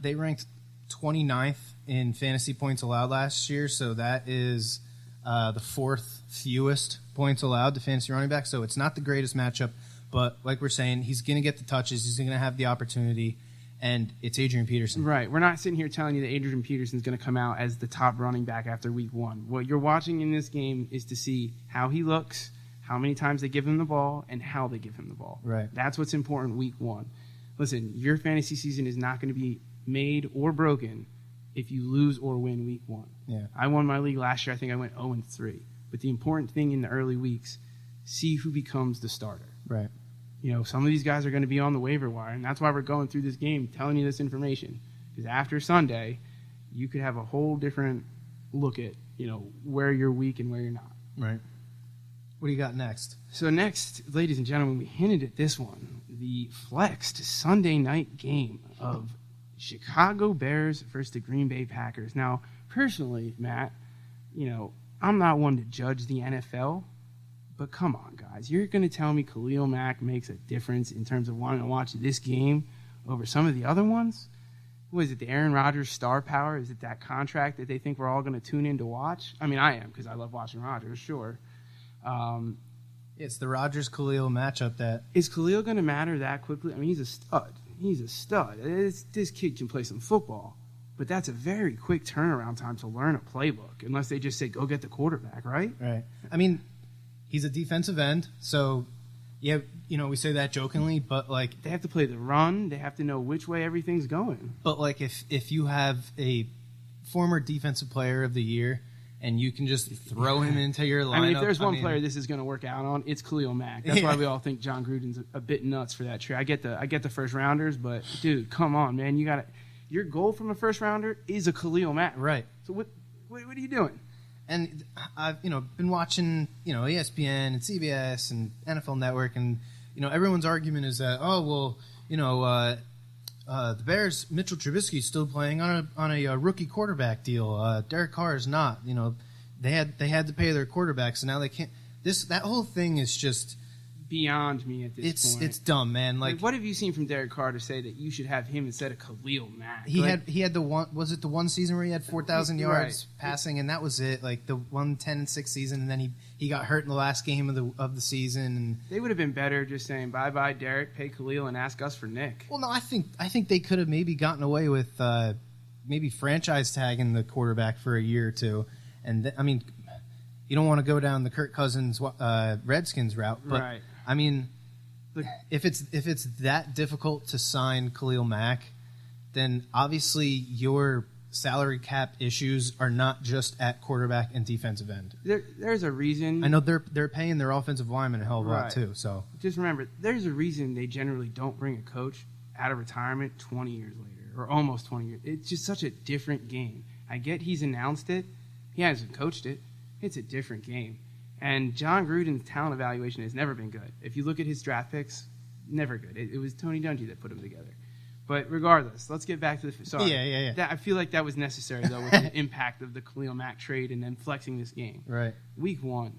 they ranked 29th in fantasy points allowed last year, so that is the fourth fewest points allowed to fantasy running back, so it's not the greatest matchup, but like we're saying, he's going to get the touches, he's going to have the opportunity, and it's Adrian Peterson. Right. We're not sitting here telling you that Adrian Peterson's going to come out as the top running back after week one. What you're watching in this game is to see how he looks, how many times they give him the ball, and how they give him the ball. Right. That's what's important week one. Listen, your fantasy season is not going to be made or broken if you lose or win week one. Yeah. I won my league last year. I think I went 0-3. But the important thing in the early weeks, see who becomes the starter. Right. You know, some of these guys are going to be on the waiver wire, and that's why we're going through this game, telling you this information. Because after Sunday, you could have a whole different look at, you know, where you're weak and where you're not. Right. What do you got next? So next, ladies and gentlemen, we hinted at this one, the flexed Sunday night game of Chicago Bears versus the Green Bay Packers. Now, personally, Matt, you know, I'm not one to judge the NFL, but come on, guys. You're going to tell me Khalil Mack makes a difference in terms of wanting to watch this game over some of the other ones? What is it, the Aaron Rodgers star power? Is it that contract that they think we're all going to tune in to watch? I mean, I am, because I love watching Rodgers, sure. It's the Rodgers-Khalil matchup that... Is Khalil going to matter that quickly? I mean, he's a stud. He's a stud. This kid can play some football, but that's a very quick turnaround time to learn a playbook, unless they just say, go get the quarterback, right? Right. I mean, he's a defensive end, so, yeah, you know, we say that jokingly, but, like... They have to play the run. They have to know which way everything's going. But, like, if you have a former defensive player of the year... and you can just throw him into your lineup. I mean, if there's one player this is going to work out on, it's Khalil Mack. That's why we all think John Gruden's a bit nuts for that trade. I get the first rounders, but dude, come on, man, your goal from a first rounder is a Khalil Mack, right? So what are you doing? And I've been watching ESPN and CBS and NFL Network, and everyone's argument is that the Bears, Mitchell Trubisky is still playing on a rookie quarterback deal. Derek Carr is not. They had to pay their quarterback, so now they can't. That whole thing is just beyond me at this point. It's dumb, man. Like, what have you seen from Derek Carr to say that you should have him instead of Khalil Mack? He had the one, was it the one season where he had 4,000 yards passing, and that was it. Like the 1-10-6 season, and then he got hurt in the last game of the season. And they would have been better just saying bye Derek, pay Khalil, and ask us for Nick. Well, no, I think they could have maybe gotten away with maybe franchise tagging the quarterback for a year or two, and I mean, you don't want to go down the Kirk Cousins Redskins route, but right. I mean, if it's that difficult to sign Khalil Mack, then obviously your salary cap issues are not just at quarterback and defensive end. There's a reason. I know they're paying their offensive linemen a hell of a lot too. So just remember, there's a reason they generally don't bring a coach out of retirement 20 years later or almost 20 years. It's just such a different game. I get he's announced it. He hasn't coached it. It's a different game. And John Gruden's talent evaluation has never been good. If you look at his draft picks, never good. It was Tony Dungy that put them together. But regardless, let's get back to the... Sorry. Yeah. I feel like that was necessary, though, with the impact of the Khalil Mack trade and then flexing this game. Right. Week 1,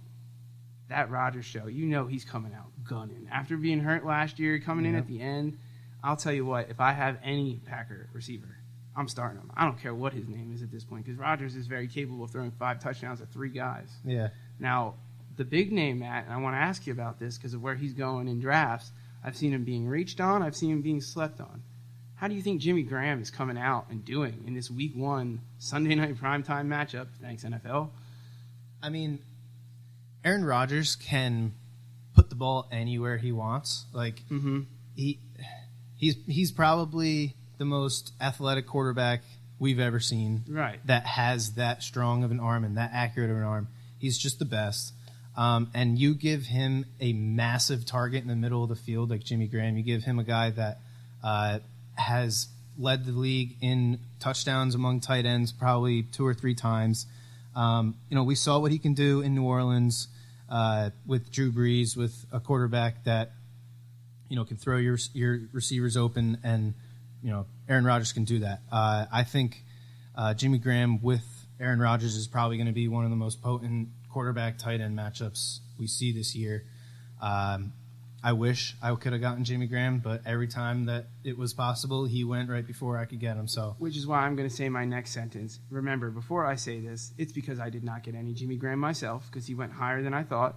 that Rodgers show, you know he's coming out gunning. After being hurt last year, coming in at the end, I'll tell you what, if I have any Packer receiver, I'm starting him. I don't care what his name is at this point because Rodgers is very capable of throwing 5 touchdowns at 3 guys. Yeah. Now, the big name, Matt, and I want to ask you about this because of where he's going in drafts, I've seen him being reached on. I've seen him being slept on. How do you think Jimmy Graham is coming out and doing in this Week 1 Sunday night primetime matchup? Thanks, NFL. I mean, Aaron Rodgers can put the ball anywhere he wants. Like, he's probably the most athletic quarterback we've ever seen. Right. That has that strong of an arm and that accurate of an arm. He's just the best. And you give him a massive target in the middle of the field like Jimmy Graham. You give him a guy that has led the league in touchdowns among tight ends probably 2 or 3 times. We saw what he can do in New Orleans with Drew Brees, with a quarterback that can throw your receivers open, and Aaron Rodgers can do that. I think Jimmy Graham with Aaron Rodgers is probably going to be one of the most potent quarterback tight end matchups we see this year. I wish I could have gotten Jimmy Graham, but every time that it was possible, he went right before I could get him. So, which is why I'm going to say my next sentence. Remember, before I say this, it's because I did not get any Jimmy Graham myself because he went higher than I thought.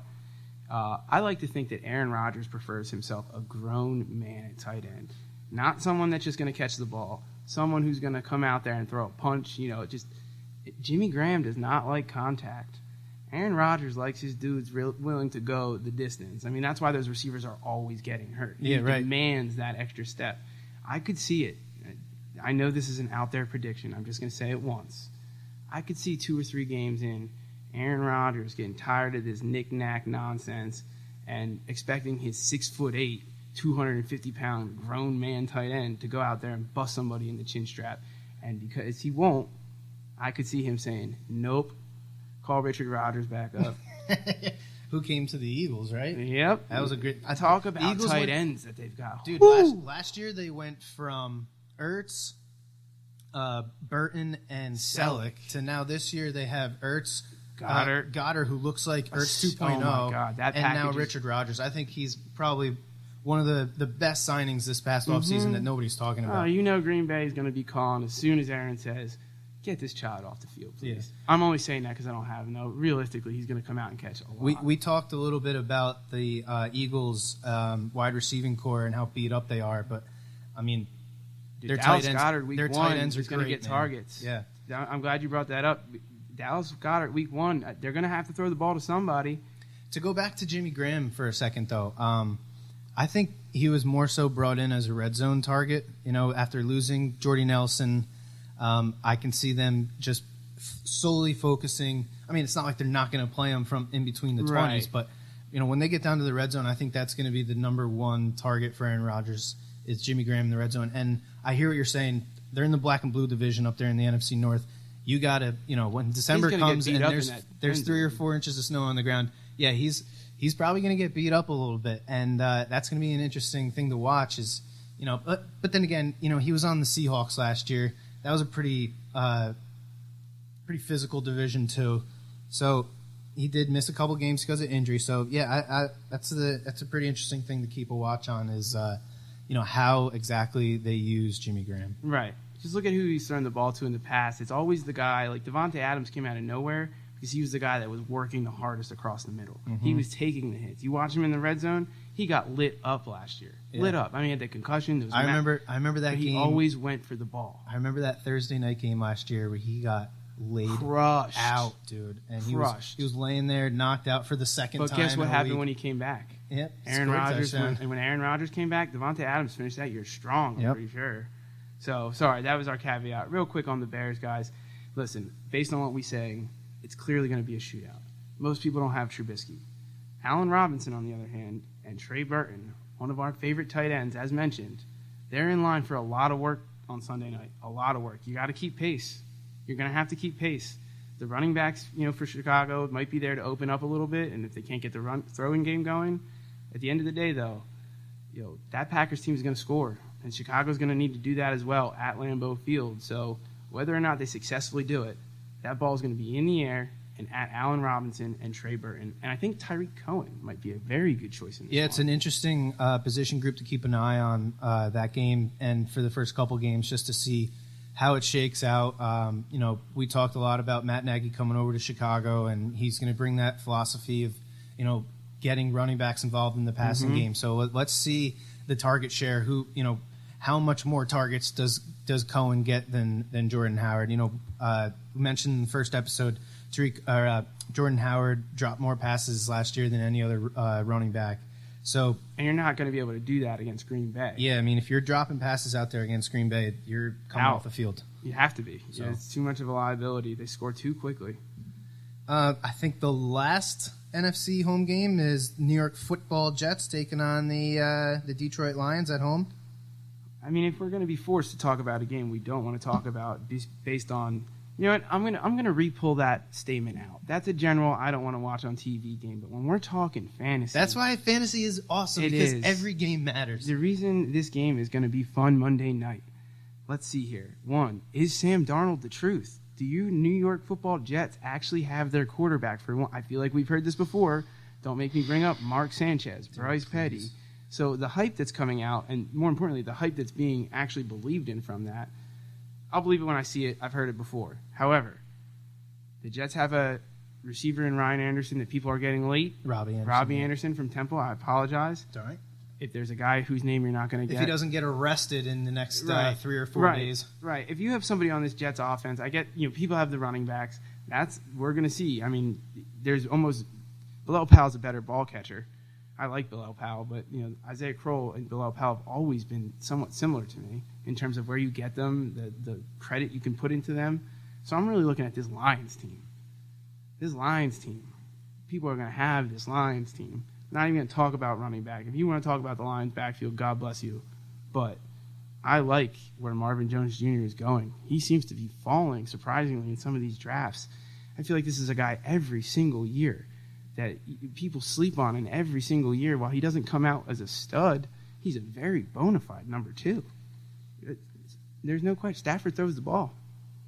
I like to think that Aaron Rodgers prefers himself a grown man at tight end, not someone that's just going to catch the ball, someone who's going to come out there and throw a punch. Jimmy Graham does not like contact. Aaron Rodgers likes his dudes willing to go the distance. I mean, that's why those receivers are always getting hurt. He demands that extra step. I could see it. I know this is an out there prediction. I'm just going to say it once. I could see 2 or 3 games in Aaron Rodgers getting tired of this knick-knack nonsense and expecting his 6'8", 250-pound grown man tight end to go out there and bust somebody in the chin strap. And because he won't, I could see him saying, nope, call Richard Rodgers back up. Who came to the Eagles, right? Yep. That was a great... I talk about Eagles tight ends that they've got. Dude, last year they went from Ertz, Burton, and Selleck to now this year they have Ertz, Goddard, who looks like Ertz 2.0, oh my God, that and now package Richard Rodgers. I think he's probably one of the best signings this past offseason that nobody's talking about. Green Bay is going to be calling as soon as Aaron says, get this child off the field, please. Yes. I'm only saying that because I don't have him, though. Realistically, he's going to come out and catch a lot. We talked a little bit about the Eagles' wide receiving core and how beat up they are, but, I mean, their tight ends, Goddard, week their 1, tight ends are going to get targets. Yeah. I'm glad you brought that up. Dallas Goddard, week 1, they're going to have to throw the ball to somebody. To go back to Jimmy Graham for a second, though, I think he was more so brought in as a red zone target. After losing Jordy Nelson, I can see them just solely focusing. I mean, it's not like they're not going to play him from in between the 20s, but when they get down to the red zone, I think that's going to be the number 1 target for Aaron Rodgers is Jimmy Graham in the red zone. And I hear what you're saying. They're in the black and blue division up there in the NFC North. You got to, when December comes and there's 3 or 4 inches of snow on the ground, yeah, he's probably going to get beat up a little bit, and that's going to be an interesting thing to watch. Is but then again, he was on the Seahawks last year. That was a pretty physical division too. So he did miss a couple games because of injury. So yeah, that's a pretty interesting thing to keep a watch on is how exactly they use Jimmy Graham. Right. Just look at who he's thrown the ball to in the past. It's always the guy like Devontae Adams came out of nowhere because he was the guy that was working the hardest across the middle. Mm-hmm. He was taking the hits. You watch him in the red zone, he got lit up last year. Yeah. Lit up. I mean, he had that concussion. I remember that game. He always went for the ball. I remember that Thursday night game last year where he got crushed out, dude. And he was laying there, knocked out for the second time. But guess what happened when he came back? Yep. Aaron Rodgers. When Aaron Rodgers came back, Devontae Adams finished that year strong, I'm pretty sure. So, sorry, that was our caveat. Real quick on the Bears, guys. Listen, based on what we say, it's clearly going to be a shootout. Most people don't have Trubisky. Allen Robinson, on the other hand, and Trey Burton, one of our favorite tight ends, as mentioned, they're in line for a lot of work on Sunday night. A lot of work. You got to keep pace. You're going to have to keep pace. The running backs, for Chicago might be there to open up a little bit, and if they can't get the throwing game going, at the end of the day, though, that Packers team is going to score. And Chicago's going to need to do that as well at Lambeau Field. So whether or not they successfully do it, that ball is going to be in the air and at Allen Robinson and Trey Burton. And I think Tyreek Cohen might be a very good choice in this one. It's an interesting position group to keep an eye on that game and for the first couple games just to see how it shakes out. We talked a lot about Matt Nagy coming over to Chicago, and he's going to bring that philosophy of, getting running backs involved in the passing game. So let's see the target share. How much more targets does Cohen get than Jordan Howard? We mentioned in the first episode, Jordan Howard dropped more passes last year than any other running back. So, and you're not going to be able to do that against Green Bay. Yeah, I mean, if you're dropping passes out there against Green Bay, you're coming off the field. You have to be. So. It's too much of a liability. They score too quickly. I think the last NFC home game is New York Football Jets taking on the Detroit Lions at home. I mean, if we're going to be forced to talk about a game we don't want to talk about based on, what, I'm gonna re-pull that statement out. That's a general I don't want to watch on TV game. But when we're talking fantasy, that's why fantasy is awesome because every game matters. The reason this game is going to be fun Monday night. Let's see here. 1, is Sam Darnold the truth? Do you New York Football Jets actually have their quarterback for one? I feel like we've heard this before. Don't make me bring up Mark Sanchez, Bryce Petty. So the hype that's coming out, and more importantly, the hype that's being actually believed in from that, I'll believe it when I see it. I've heard it before. However, the Jets have a receiver in Ryan Anderson that people are getting late. Robbie Anderson from Temple. I apologize. It's all right. If there's a guy whose name you're not going to get. If he doesn't get arrested in the next 3 or 4 days. Right. If you have somebody on this Jets offense, I get, people have the running backs. We're going to see. I mean, there's almost, Bilal Powell's a better ball catcher. I like Bilal Powell, but Isaiah Crowell and Bilal Powell have always been somewhat similar to me in terms of where you get them, the credit you can put into them. So I'm really looking at this Lions team. People are going to have this Lions team. Not even going to talk about running back. If you want to talk about the Lions backfield, God bless you. But I like where Marvin Jones Jr. is going. He seems to be falling surprisingly in some of these drafts. I feel like this is a guy every single year that people sleep on, and every single year, while he doesn't come out as a stud, he's a very bona fide number 2. There's no question. Stafford throws the ball.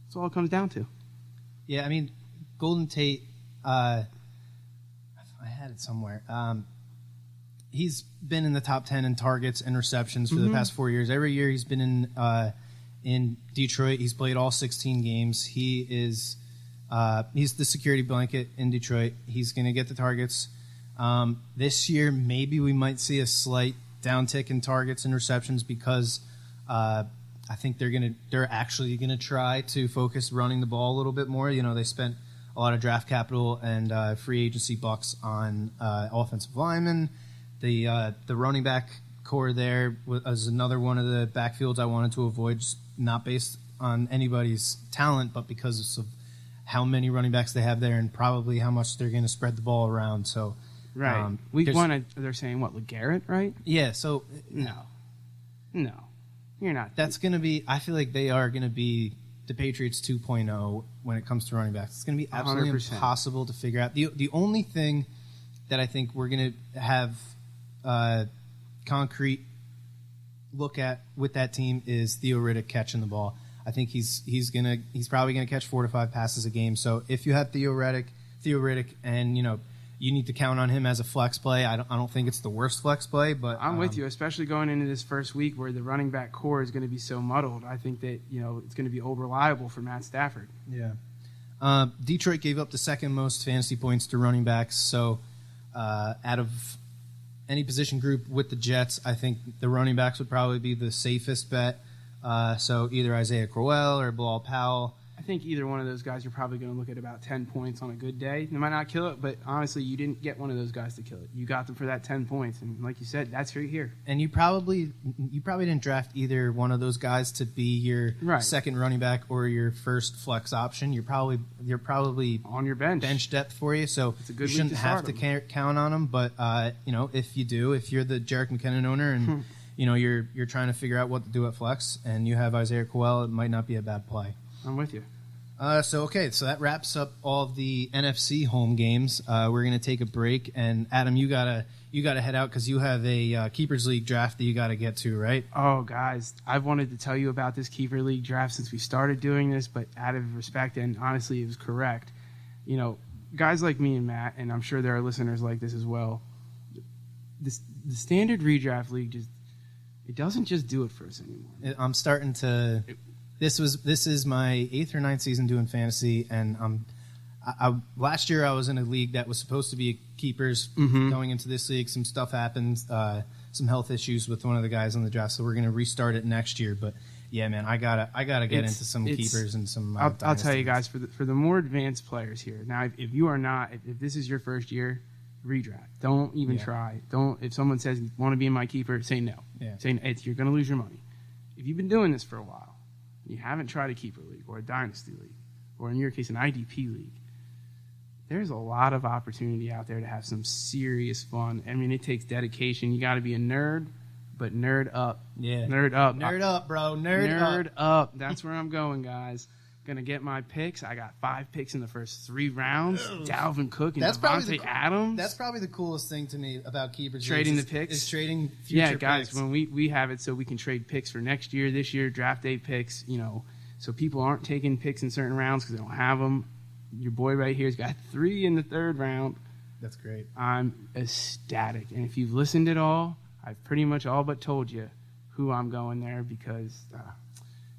That's all it comes down to. Yeah, I mean, Golden Tate, I had it somewhere. He's been in the top 10 in targets and receptions for the past 4 years. Every year he's been in Detroit. He's played all 16 games. He's the security blanket in Detroit. He's going to get the targets. This year, maybe we might see a slight downtick in targets and receptions because I think they're actually going to try to focus running the ball a little bit more. They spent a lot of draft capital and free agency bucks on offensive linemen. The running back core there was another one of the backfields I wanted to avoid, just not based on anybody's talent, but because of how many running backs they have there and probably how much they're going to spread the ball around. So, right. Week 1, they're saying, LeGarrette, right? Yeah, so... No. You're not. That's going to be... I feel like they are going to be the Patriots 2.0 when it comes to running backs. It's going to be absolutely 100%. Impossible to figure out. The only thing that I think we're going to have concrete look at with that team is Theo Riddick catching the ball. I think he's probably gonna catch 4 to 5 passes a game. So if you have Theo Riddick, theoretic, and you need to count on him as a flex play. I don't think it's the worst flex play, but I'm with you, especially going into this first week where the running back core is going to be so muddled. I think that it's going to be old reliable for Matt Stafford. Yeah. Detroit gave up the second most fantasy points to running backs, so out of any position group with the Jets, I think the running backs would probably be the safest bet. So either Isaiah Crowell or Bilal Powell. I think either one of those guys you're probably going to look at about 10 points on a good day. They might not kill it, but honestly, you didn't get one of those guys to kill it. You got them for that 10 points, and like you said, that's right here. And you probably didn't draft either one of those guys to be your second running back or your first flex option. You're probably on your bench depth for you, so it's a good you shouldn't week to have to count on them. But if you do, if you're the Jerick McKinnon owner and you're trying to figure out what to do at flex, and you have Isaiah Crowell, it might not be a bad play. I'm with you. So that wraps up all of the NFC home games. We're gonna take a break, and Adam, you gotta head out because you have a Keepers League draft that you gotta get to, right? Oh, guys, I've wanted to tell you about this Keeper League draft since we started doing this, but out of respect, and honestly, it was correct. Guys like me and Matt, and I'm sure there are listeners like this as well. The standard redraft league it doesn't just do it for us anymore. I'm starting to. This is my 8th or 9th season doing fantasy, and last year I was in a league that was supposed to be keepers. Going into this league, some stuff happened, some health issues with one of the guys on the draft, so we're going to restart it next year. But yeah, man, I gotta get into some keepers and some. I'll tell you guys, for the more advanced players here. Now, if you are not, if this is your first year, redraft. Don't even try. Don't. If someone says you want to be in my keeper, say no. Yeah. Say no. You're going to lose your money. If you've been doing this for a while, you haven't tried a keeper league or a dynasty league, or in your case, an IDP league, there's a lot of opportunity out there to have some serious fun. I mean, it takes dedication. You got to be a nerd, but nerd up. Yeah. Nerd up. Nerd up, bro. Nerd up. That's where I'm going, guys. Going to get my picks. I got 5 picks in the first 3 rounds. Dalvin Cook and Devontae Adams. That's probably the coolest thing to me about keepers. Trading the picks. Is trading future picks. Guys, when we have it so we can trade picks for next year, this year, draft day picks, so people aren't taking picks in certain rounds because they don't have them. Your boy right here's got 3 in the 3rd round. That's great. I'm ecstatic. And if you've listened at all, I've pretty much all but told you who I'm going there because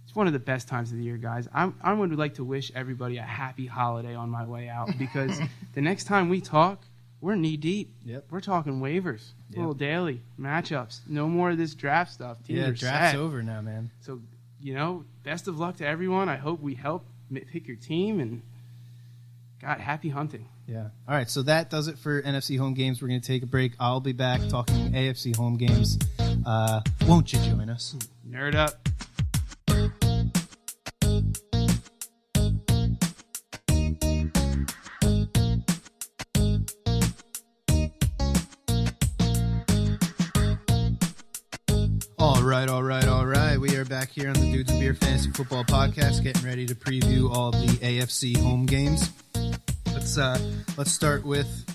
it's one of the best times of the year, guys. I would like to wish everybody a happy holiday on my way out because the next time we talk, we're knee deep. Yep. We're talking waivers, little daily matchups. No more of this draft stuff. Draft's set. over now, man. So, best of luck to everyone. I hope we help pick your team, and God, happy hunting. Yeah. All right, so that does it for NFC home games. We're going to take a break. I'll be back talking AFC home games. Won't you join us? Nerd up. All right. We are back here on the Dudes and Beer Fantasy Football Podcast, getting ready to preview all the AFC home games. Let's start with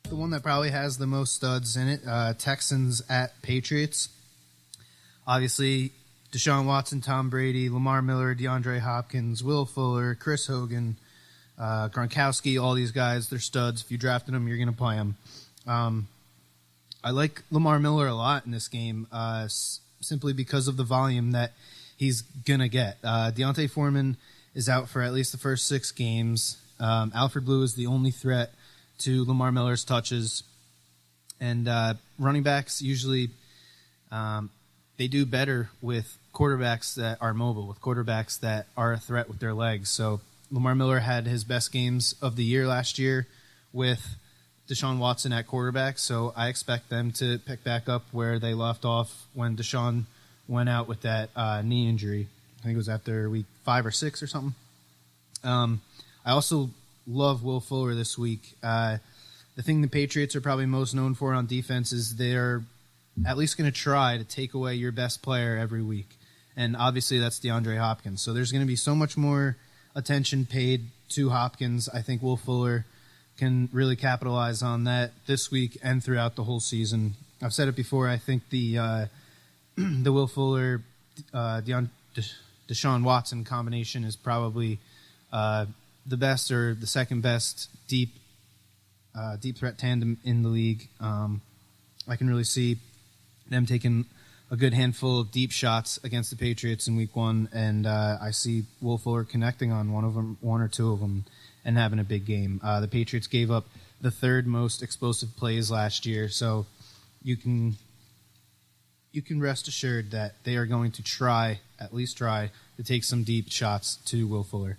the one that probably has the most studs in it, Texans at Patriots. Obviously, Deshaun Watson, Tom Brady, Lamar Miller, DeAndre Hopkins, Will Fuller, Chris Hogan, Gronkowski, all these guys, they're studs. If you drafted them, you're going to play them. I like Lamar Miller a lot in this game, simply because of the volume that he's going to get. Deontay Foreman is out for at least the first 6 games. Alfred Blue is the only threat to Lamar Miller's touches. And running backs usually they do better with quarterbacks that are mobile, with quarterbacks that are a threat with their legs. So Lamar Miller had his best games of the year last year with Deshaun Watson at quarterback, so I expect them to pick back up where they left off when Deshaun went out with that knee injury. I think it was after week 5 or 6 or something. I also love Will Fuller this week. The thing the Patriots are probably most known for on defense is they're at least going to try to take away your best player every week. And obviously that's DeAndre Hopkins. So there's going to be so much more attention paid to Hopkins. I think Will Fuller can really capitalize on that this week and throughout the whole season. I've said it before. I think the Will Fuller, Deshaun Watson combination is probably the best or the second best deep deep threat tandem in the league. I can really see them taking a good handful of deep shots against the Patriots in Week 1, and I see Will Fuller connecting on one or two of them, and having a big game. The Patriots gave up the third most explosive plays last year, so you can rest assured that they are going to at least try to take some deep shots to Will Fuller.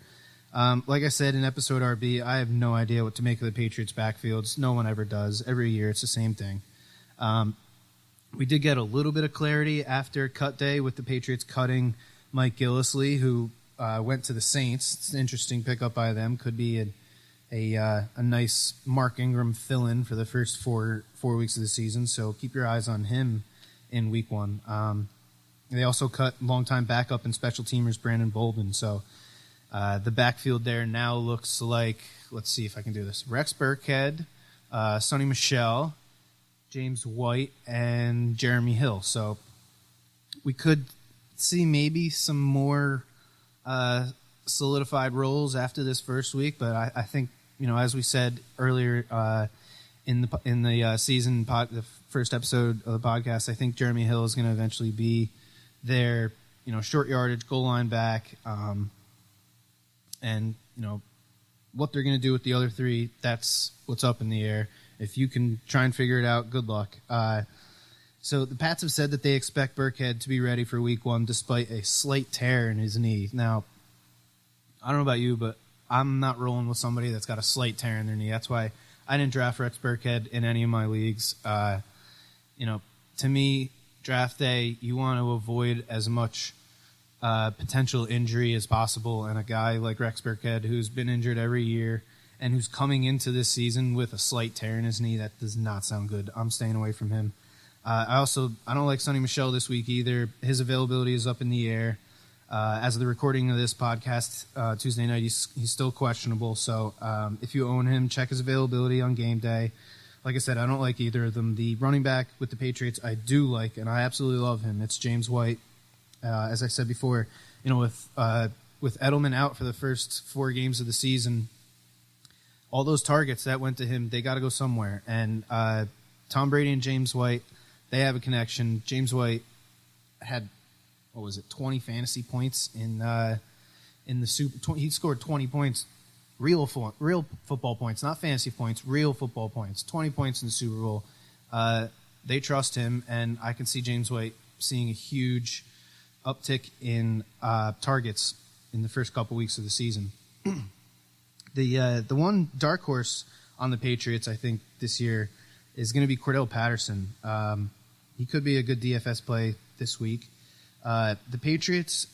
Like I said in episode RB, I have no idea what to make of the Patriots' backfields. No one ever does. Every year it's the same thing. We did get a little bit of clarity after cut day with the Patriots cutting Mike Gillislee, who went to the Saints. It's an interesting pickup by them. Could be a nice Mark Ingram fill-in for the first four weeks of the season, so keep your eyes on him in Week 1. They also cut longtime backup and special teamers Brandon Bolden, so the backfield there now looks like, let's see if I can do this, Rex Burkhead, Sonny Michel, James White, and Jeremy Hill. So we could see maybe some more solidified roles after this first week, but I think, as we said earlier in the season, the first episode of the podcast, I think Jeremy Hill is going to eventually be their short yardage goal line back, and what they're going to do with the other three, that's what's up in the air. If you can try and figure it out, good luck. So the Pats have said that they expect Burkhead to be ready for Week 1 despite a slight tear in his knee. Now, I don't know about you, but I'm not rolling with somebody that's got a slight tear in their knee. That's why I didn't draft Rex Burkhead in any of my leagues. To me, draft day, you want to avoid as much potential injury as possible, and a guy like Rex Burkhead, who's been injured every year and who's coming into this season with a slight tear in his knee, that does not sound good. I'm staying away from him. I don't like Sonny Michel this week either. His availability is up in the air. As of the recording of this podcast Tuesday night, he's still questionable. So if you own him, check his availability on game day. Like I said, I don't like either of them. The running back with the Patriots I do like, and I absolutely love him. It's James White. As I said before, with Edelman out for the first 4 games of the season, all those targets that went to him, they got to go somewhere. And Tom Brady and James White, they have a connection. James White had 20 fantasy points in the Super. He scored 20 points, real football points, not fantasy points, real football points. 20 points in the Super Bowl. They trust him, and I can see James White seeing a huge uptick in targets in the first couple weeks of the season. The one dark horse on the Patriots, I think, this year is going to be Cordell Patterson. He could be a good DFS play this week. The Patriots,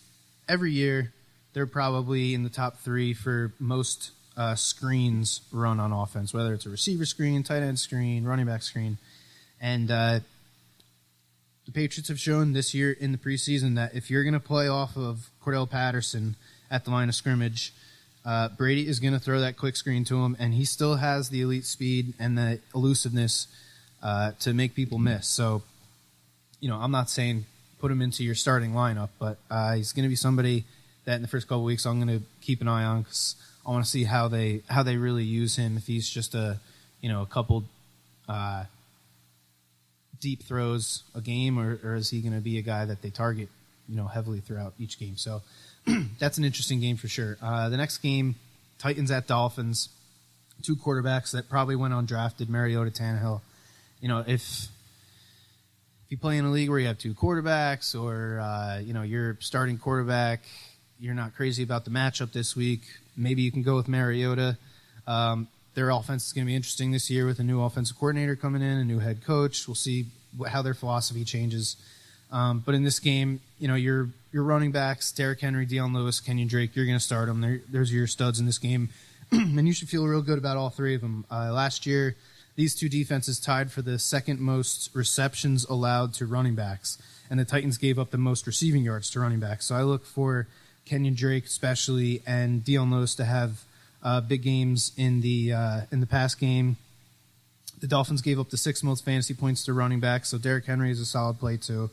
every year, they're probably in the top 3 for most screens run on offense, whether it's a receiver screen, tight end screen, running back screen. And the Patriots have shown this year in the preseason that if you're going to play off of Cordell Patterson at the line of scrimmage, Brady is going to throw that quick screen to him, and he still has the elite speed and the elusiveness to make people miss. So, I'm not saying put him into your starting lineup, but he's going to be somebody that in the first couple weeks I'm going to keep an eye on, because I want to see how they really use him. If he's just a couple deep throws a game, or is he going to be a guy that they target heavily throughout each game? So that's an interesting game for sure. The next game, Titans at Dolphins, 2 quarterbacks that probably went undrafted, Mariota, Tannehill. If you play in a league where you have 2 quarterbacks, or your starting quarterback, you're not crazy about the matchup this week, maybe you can go with Mariota. Their offense is going to be interesting this year with a new offensive coordinator coming in, a new head coach. We'll see how their philosophy changes. But in this game, your running backs, Derrick Henry, Deion Lewis, Kenyon Drake, you're going to start them. There's your studs in this game. And you should feel real good about all 3 of them. Last year, these 2 defenses tied for the second most receptions allowed to running backs, and the Titans gave up the most receiving yards to running backs. So I look for Kenyon Drake especially and Deion Lewis to have big games in the pass game. The Dolphins gave up the 6th most fantasy points to running backs, so Derrick Henry is a solid play too.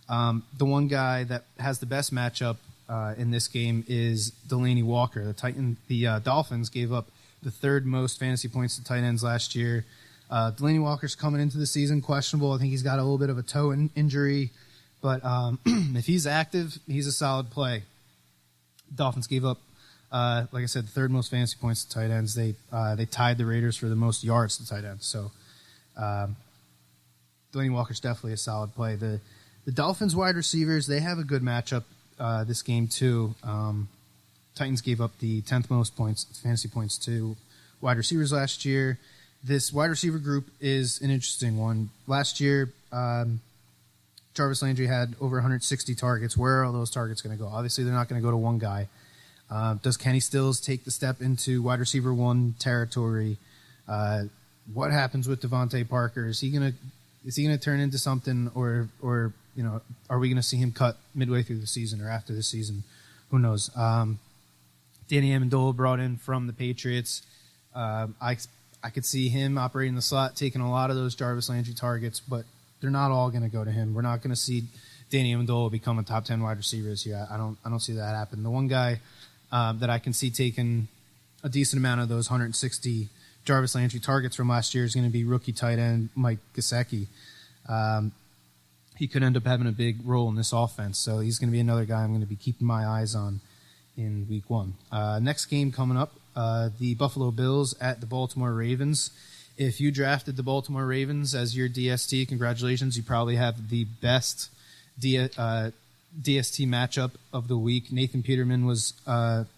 The one guy that has the best matchup in this game is Delaney Walker. The Dolphins gave up the third most fantasy points to tight ends last year. Delaney Walker's coming into the season questionable. I think he's got a little bit of a toe injury. But if he's active, he's a solid play. Dolphins gave up, like I said, the third most fantasy points to tight ends. They tied the Raiders for the most yards to tight ends. So Delaney Walker's definitely a solid play. The Dolphins wide receivers, they have a good matchup this game too. Titans gave up the 10th most fantasy points to wide receivers last year. This wide receiver group is an interesting one. Last year, Jarvis Landry had over 160 targets. Where are all those targets going to go? Obviously, they're not going to go to one guy. Does Kenny Stills take the step into wide receiver one territory? What happens with Devontae Parker? Is he going to turn into something, or are we going to see him cut midway through the season or after the season? Who knows? Danny Amendola brought in from the Patriots. I could see him operating the slot, taking a lot of those Jarvis Landry targets, but they're not all going to go to him. We're not going to see Danny Amendola become a top 10 wide receiver this year. I don't see that happen. The one guy that I can see taking a decent amount of those 160 Jarvis Landry targets from last year is going to be rookie tight end Mike Gesicki. He could end up having a big role in this offense, so he's going to be another guy I'm going to be keeping my eyes on in week one. Next game coming up, the Buffalo Bills at the Baltimore Ravens. If you drafted the Baltimore Ravens as your DST, congratulations. You probably have the best DST matchup of the week. Nathan Peterman was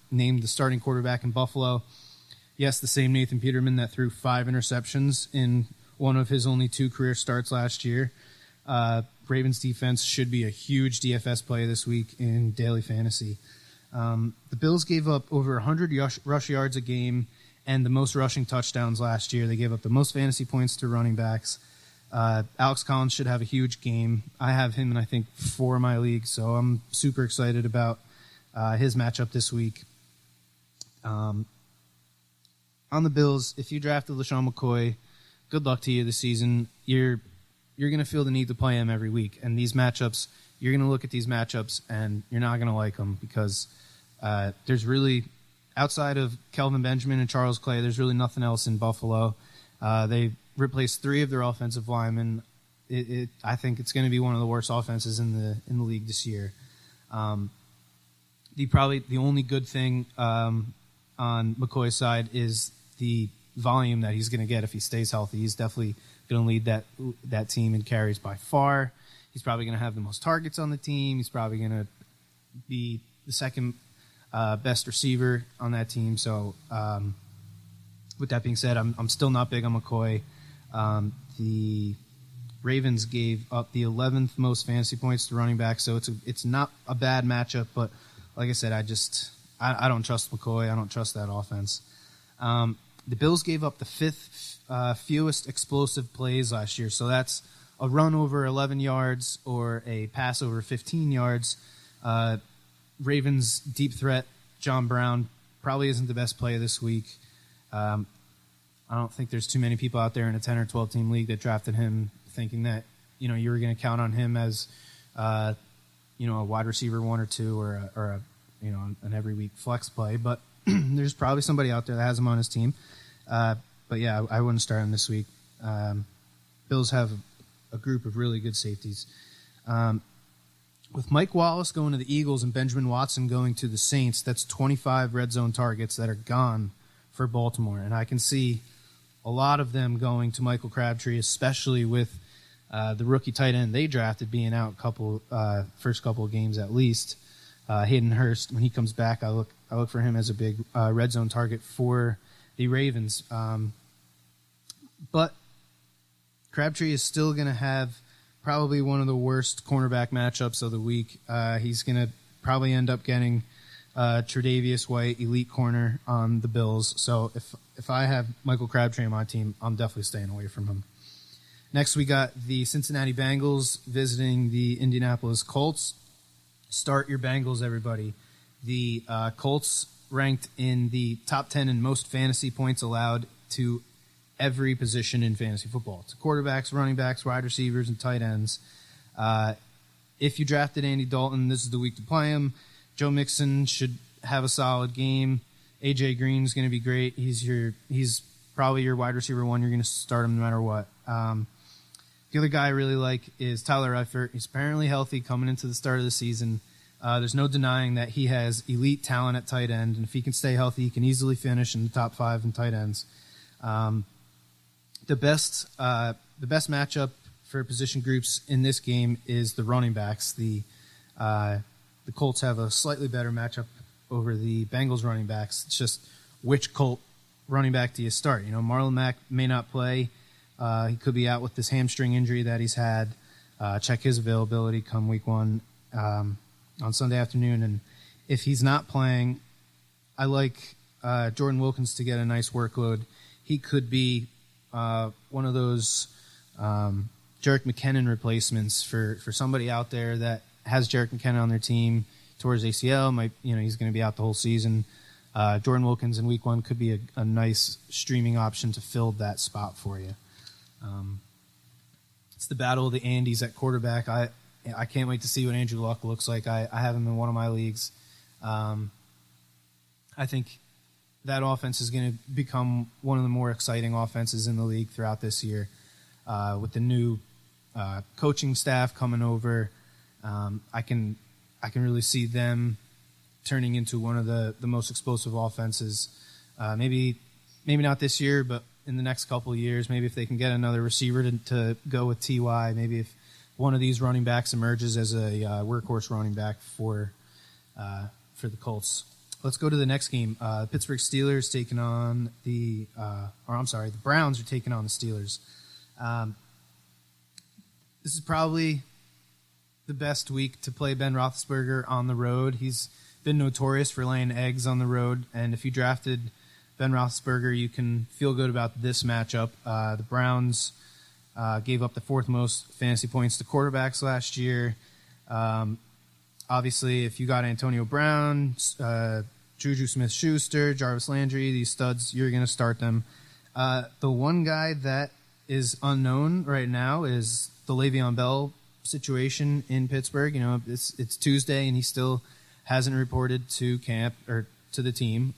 named the starting quarterback in Buffalo. Yes, the same Nathan Peterman that threw 5 interceptions in one of his only 2 career starts last year. Ravens defense should be a huge DFS play this week in daily fantasy. The Bills gave up over 100 rush yards a game and the most rushing touchdowns last year. They gave up the most fantasy points to running backs. Alex Collins should have a huge game. I have him in, I think, 4 of my leagues, so I'm super excited about his matchup this week. On the Bills, if you drafted LaShawn McCoy, good luck to you this season. You're going to feel the need to play him every week. And these matchups, you're going to look at these matchups and you're not going to like them because there's really, outside of Kelvin Benjamin and Charles Clay, there's really nothing else in Buffalo. They replaced 3 of their offensive linemen. I think it's going to be one of the worst offenses in the league this year. The only good thing on McCoy's side is the volume that he's going to get if he stays healthy. He's definitely going to lead that team in carries by far. He's probably going to have the most targets on the team. He's probably going to be the second best receiver on that team. So with that being said, I'm still not big on McCoy. The Ravens gave up the 11th most fantasy points to running back, so it's not a bad matchup. But like I said, I don't trust McCoy. I don't trust that offense. The Bills gave up the 5th fewest explosive plays last year, so that's a run over 11 yards or a pass over 15 yards. Ravens deep threat John Brown probably isn't the best play this week. I don't think there's too many people out there in a 10 or 12 team league that drafted him thinking that you were going to count on him as a wide receiver 1 or 2 or an every week flex play. But there's probably somebody out there that has him on his team. But yeah, I wouldn't start him this week. Bills have a group of really good safeties. With Mike Wallace going to the Eagles and Benjamin Watson going to the Saints, that's 25 red zone targets that are gone for Baltimore. And I can see a lot of them going to Michael Crabtree, especially with the rookie tight end they drafted being out first couple of games at least. Hayden Hurst, when he comes back, I look for him as a big red zone target for the Ravens. But Crabtree is still going to have probably one of the worst cornerback matchups of the week. He's going to probably end up getting Tre'Davious White, elite corner on the Bills. So if I have Michael Crabtree on my team, I'm definitely staying away from him. Next, we got the Cincinnati Bengals visiting the Indianapolis Colts. Start your Bengals, everybody. The Colts ranked in the top 10 in most fantasy points allowed to every position in fantasy football. To quarterbacks, running backs, wide receivers, and tight ends. If you drafted Andy Dalton, this is the week to play him. Joe Mixon should have a solid game. AJ Green's going to be great. He's probably your wide receiver one. You're going to start him no matter what. The other guy I really like is Tyler Eifert. He's apparently healthy coming into the start of the season. There's no denying that he has elite talent at tight end, and if he can stay healthy, he can easily finish in the top 5 in tight ends. The best matchup for position groups in this game is the running backs. The Colts have a slightly better matchup over the Bengals running backs. It's just which Colt running back do you start? Marlon Mack may not play. He could be out with this hamstring injury that he's had. Check his availability come week 1 on Sunday afternoon. And if he's not playing, I like Jordan Wilkins to get a nice workload. He could be one of those Jerick McKinnon replacements for somebody out there that has Jerick McKinnon on their team towards ACL. He's going to be out the whole season. Jordan Wilkins in week 1 could be a nice streaming option to fill that spot for you. It's the battle of the Andys at quarterback. I can't wait to see what Andrew Luck looks like. I have him in one of my leagues. I think that offense is going to become one of the more exciting offenses in the league throughout this year. With the new coaching staff coming over, I can really see them turning into one of the most explosive offenses. Maybe not this year, but in the next couple of years. Maybe if they can get another receiver to go with Ty. Maybe if one of these running backs emerges as a workhorse running back for the Colts. Let's go to the next game. Pittsburgh Steelers taking on the Browns are taking on the Steelers. This is probably the best week to play Ben Roethlisberger on the road. He's been notorious for laying eggs on the road, and if you drafted Ben Roethlisberger, you can feel good about this matchup. The Browns gave up the 4th most fantasy points to quarterbacks last year. Obviously, if you got Antonio Brown, Juju Smith-Schuster, Jarvis Landry, these studs, you're going to start them. The one guy that is unknown right now is the Le'Veon Bell situation in Pittsburgh. It's Tuesday, and he still hasn't reported to camp or to the team.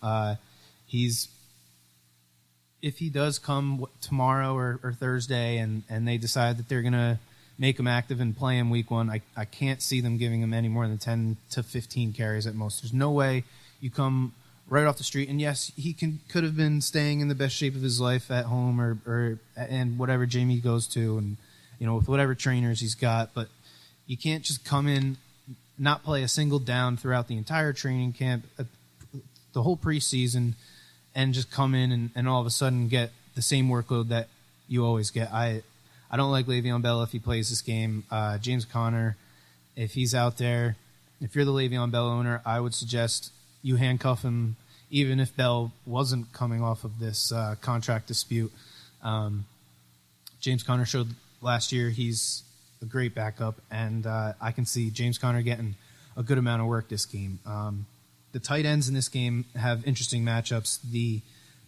If he does come tomorrow or Thursday and they decide that they're going to make him active and play him week 1, I can't see them giving him any more than 10 to 15 carries at most. There's no way you come right off the street. And yes, he could have been staying in the best shape of his life at home or whatever gym he goes to and, with whatever trainers he's got. But you can't just come in, not play a single down throughout the entire training camp, the whole preseason, and just come in and all of a sudden get the same workload that you always get. I don't like Le'Veon Bell if he plays this game. James Conner, if he's out there, if you're the Le'Veon Bell owner, I would suggest you handcuff him even if Bell wasn't coming off of this contract dispute. James Conner showed last year he's a great backup, and I can see James Conner getting a good amount of work this game. The tight ends in this game have interesting matchups. The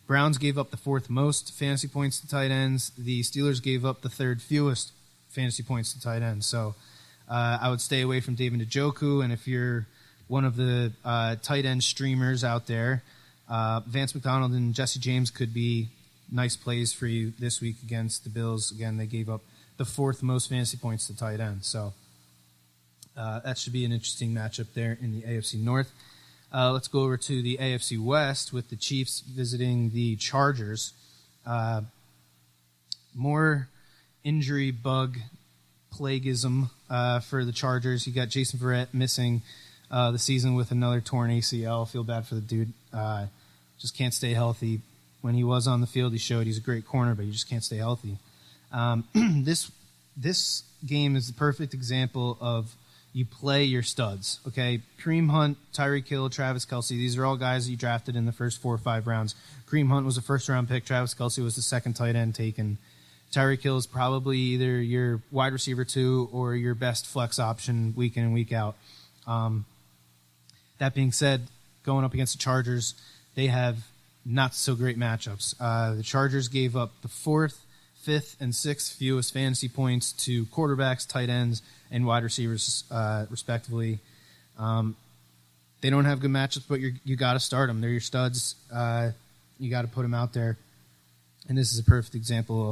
Browns gave up the 4th most fantasy points to tight ends. The Steelers gave up the 3rd fewest fantasy points to tight ends. So I would stay away from David Njoku, and if you're one of the tight end streamers out there, Vance McDonald and Jesse James could be nice plays for you this week against the Bills. Again, they gave up the 4th most fantasy points to tight end. So that should be an interesting matchup there in the AFC North. Let's go over to the AFC West with the Chiefs visiting the Chargers. More injury bug plaguism for the Chargers. You got Jason Verrett missing the season with another torn ACL. Feel bad for the dude. Just can't stay healthy. When he was on the field, he showed he's a great corner, but you just can't stay healthy. This game is the perfect example of you play your studs, okay? Kareem Hunt, Tyreek Hill, Travis Kelce, these are all guys that you drafted in the first 4 or 5 rounds. Kareem Hunt was a first-round pick. Travis Kelce was the 2nd tight end taken. Tyreek Hill is probably either your wide receiver 2 or your best flex option week in and week out. That being said, going up against the Chargers, they have not so great matchups. The Chargers gave up the 4th, 5th, and 6th fewest fantasy points to quarterbacks, tight ends, and wide receivers, respectively. they don't have good matchups, but you got to start them. They're your studs. You got to put them out there. And this is a perfect example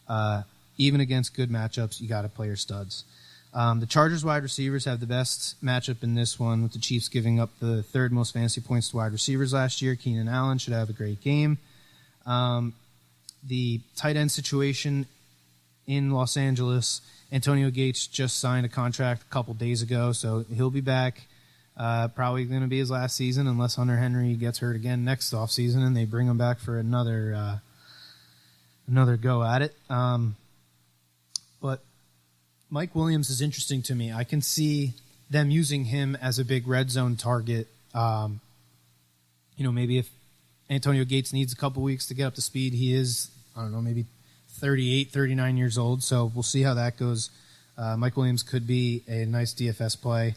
of even against good matchups, you got to play your studs. The Chargers wide receivers have the best matchup in this one, with the Chiefs giving up the third most fantasy points to wide receivers last year. Keenan Allen should have a great game. The tight end situation in Los Angeles, Antonio Gates just signed a contract a couple days ago, so he'll be back. Probably going to be his last season unless Hunter Henry gets hurt again next offseason and they bring him back for another go at it. But Mike Williams is interesting to me. I can see them using him as a big red zone target. Maybe if Antonio Gates needs a couple weeks to get up to speed, he is, maybe 38, 39 years old. So we'll see how that goes. Mike Williams could be a nice DFS play.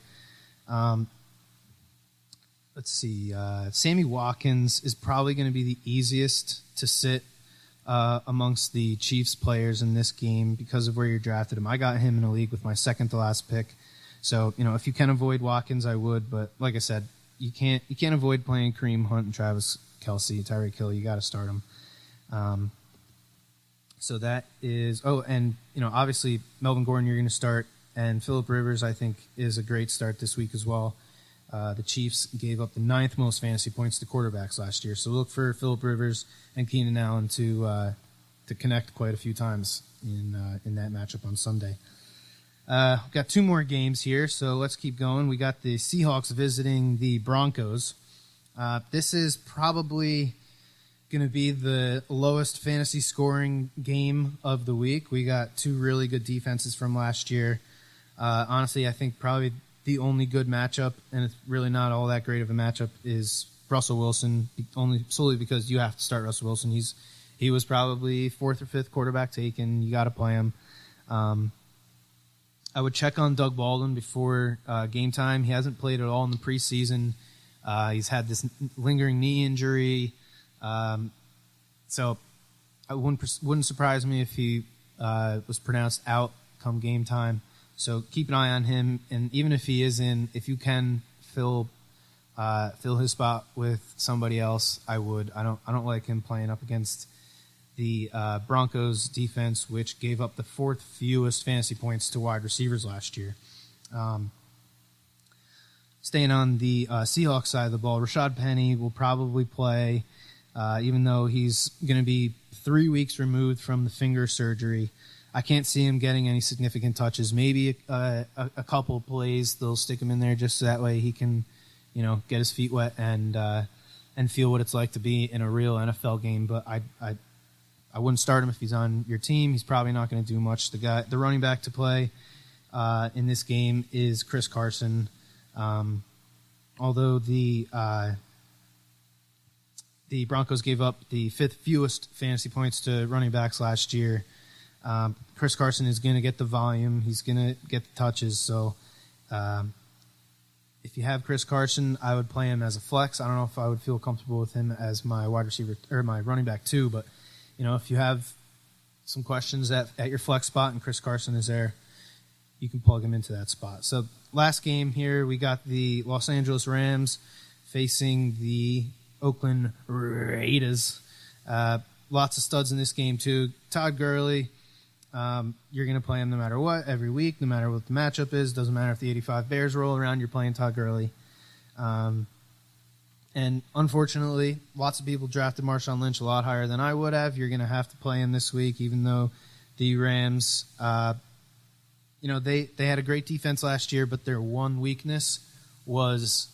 Let's see. Sammy Watkins is probably going to be the easiest to sit amongst the Chiefs players in this game because of where you drafted him. I got him in a league with my second to last pick. So, if you can avoid Watkins, I would. But like I said, you can't avoid playing Kareem Hunt and Travis Kelce, Tyreek Hill. You got to start them. So that is. Oh, and obviously Melvin Gordon you're going to start, and Phillip Rivers I think is a great start this week as well. The Chiefs gave up the 9th most fantasy points to quarterbacks last year, so look for Phillip Rivers and Keenan Allen to connect quite a few times in that matchup on Sunday. We've got 2 more games here, so let's keep going. We got the Seahawks visiting the Broncos. This is probably going to be the lowest fantasy scoring game of the week. We got 2 really good defenses from last year. Honestly, I think probably the only good matchup, and it's really not all that great of a matchup, is Russell Wilson, only solely because you have to start Russell Wilson. He was probably 4th or 5th quarterback taken. You got to play him. I would check on Doug Baldwin before game time. He hasn't played at all in the preseason. He's had this lingering knee injury. So it wouldn't surprise me if he was pronounced out come game time. So keep an eye on him, and even if he is in, if you can fill his spot with somebody else, I would. I don't like him playing up against the Broncos defense, which gave up the 4th fewest fantasy points to wide receivers last year. Staying on the Seahawks side of the ball, Rashad Penny will probably play, even though he's going to be 3 weeks removed from the finger surgery. I can't see him getting any significant touches. Maybe a couple of plays they'll stick him in there just so that way he can, get his feet wet and feel what it's like to be in a real NFL game. But I wouldn't start him if he's on your team. He's probably not going to do much. The running back to play in this game is Chris Carson. Although the Broncos gave up the 5th fewest fantasy points to running backs last year, Chris Carson is going to get the volume. He's going to get the touches. So if you have Chris Carson, I would play him as a flex. I don't know if I would feel comfortable with him as my wide receiver or my running back too. But if you have some questions at your flex spot and Chris Carson is there, you can plug him into that spot. So last game here, we got the Los Angeles Rams facing the Oakland Raiders. Lots of studs in this game too. Todd Gurley, you're going to play him no matter what, every week, no matter what the matchup is. Doesn't matter if the 85 Bears roll around, you're playing Todd Gurley. And unfortunately, lots of people drafted Marshawn Lynch a lot higher than I would have. You're going to have to play him this week, even though the Rams, they had a great defense last year, but their one weakness was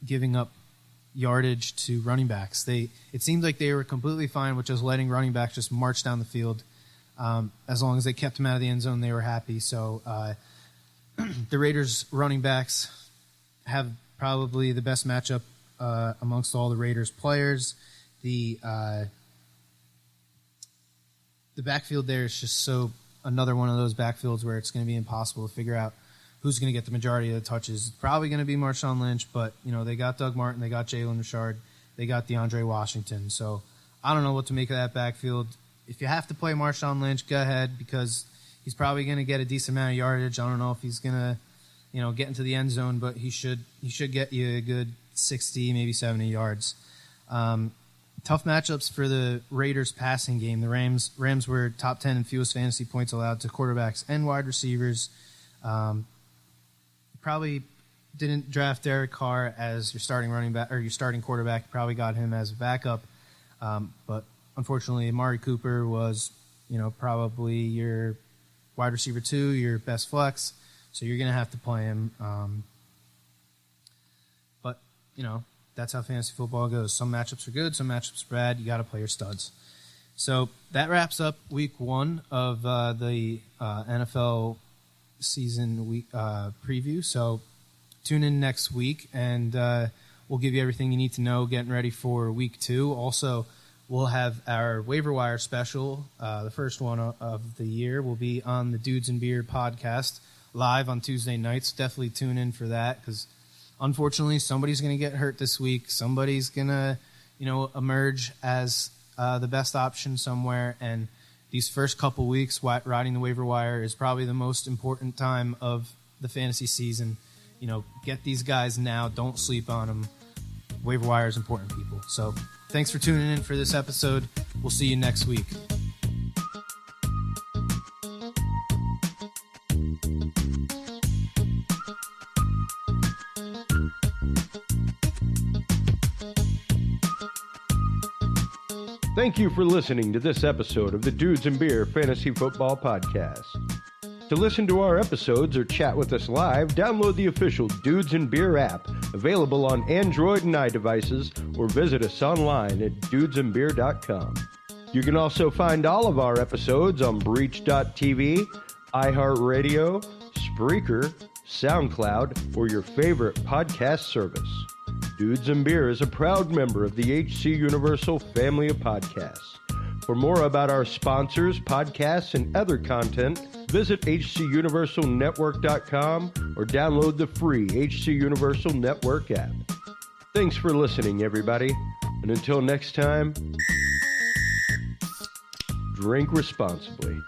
giving up yardage to running backs. It seemed like they were completely fine with just letting running backs just march down the field. As long as they kept them out of the end zone, they were happy. So the Raiders running backs have probably the best matchup amongst all the Raiders players. The backfield there is just another one of those backfields where it's going to be impossible to figure out who's going to get the majority of the touches. It's probably going to be Marshawn Lynch, but they got Doug Martin, they got Jalen Richard, they got DeAndre Washington. So I don't know what to make of that backfield. If you have to play Marshawn Lynch, go ahead, because he's probably going to get a decent amount of yardage. I don't know if he's going to get into the end zone, but he should get you a good 60, maybe 70 yards. Tough matchups for the Raiders passing game. The Rams were top 10 in fewest fantasy points allowed to quarterbacks and wide receivers. Probably didn't draft Derek Carr as your starting running back or your starting quarterback. Probably got him as a backup. But unfortunately, Amari Cooper was, probably your wide receiver 2, your best flex. So you're going to have to play him. But that's how fantasy football goes. Some matchups are good, some matchups are bad. You got to play your studs. So that wraps up week 1 of the NFL season week preview. So tune in next week, and we'll give you everything you need to know getting ready for week 2. Also, we'll have our waiver wire special. The first one of the year will be on the Dudes and Beer podcast live on Tuesday nights. Definitely tune in for that, because unfortunately, somebody's going to get hurt this week. Somebody's going to, emerge as the best option somewhere. And these first couple weeks, riding the waiver wire is probably the most important time of the fantasy season. Get these guys now. Don't sleep on them. Waiver wire is important, people. So thanks for tuning in for this episode. We'll see you next week. Thank you for listening to this episode of the Dudes and Beer Fantasy Football Podcast. To listen to our episodes or chat with us live, download the official Dudes and Beer app, available on Android and iDevices, or visit us online at dudesandbeer.com. You can also find all of our episodes on Breach.tv, iHeartRadio, Spreaker, SoundCloud, or your favorite podcast service. Dudes and Beer is a proud member of the HC Universal family of podcasts. For more about our sponsors, podcasts, and other content, visit hcuniversalnetwork.com or download the free HC Universal Network app. Thanks for listening, everybody. And until next time, drink responsibly.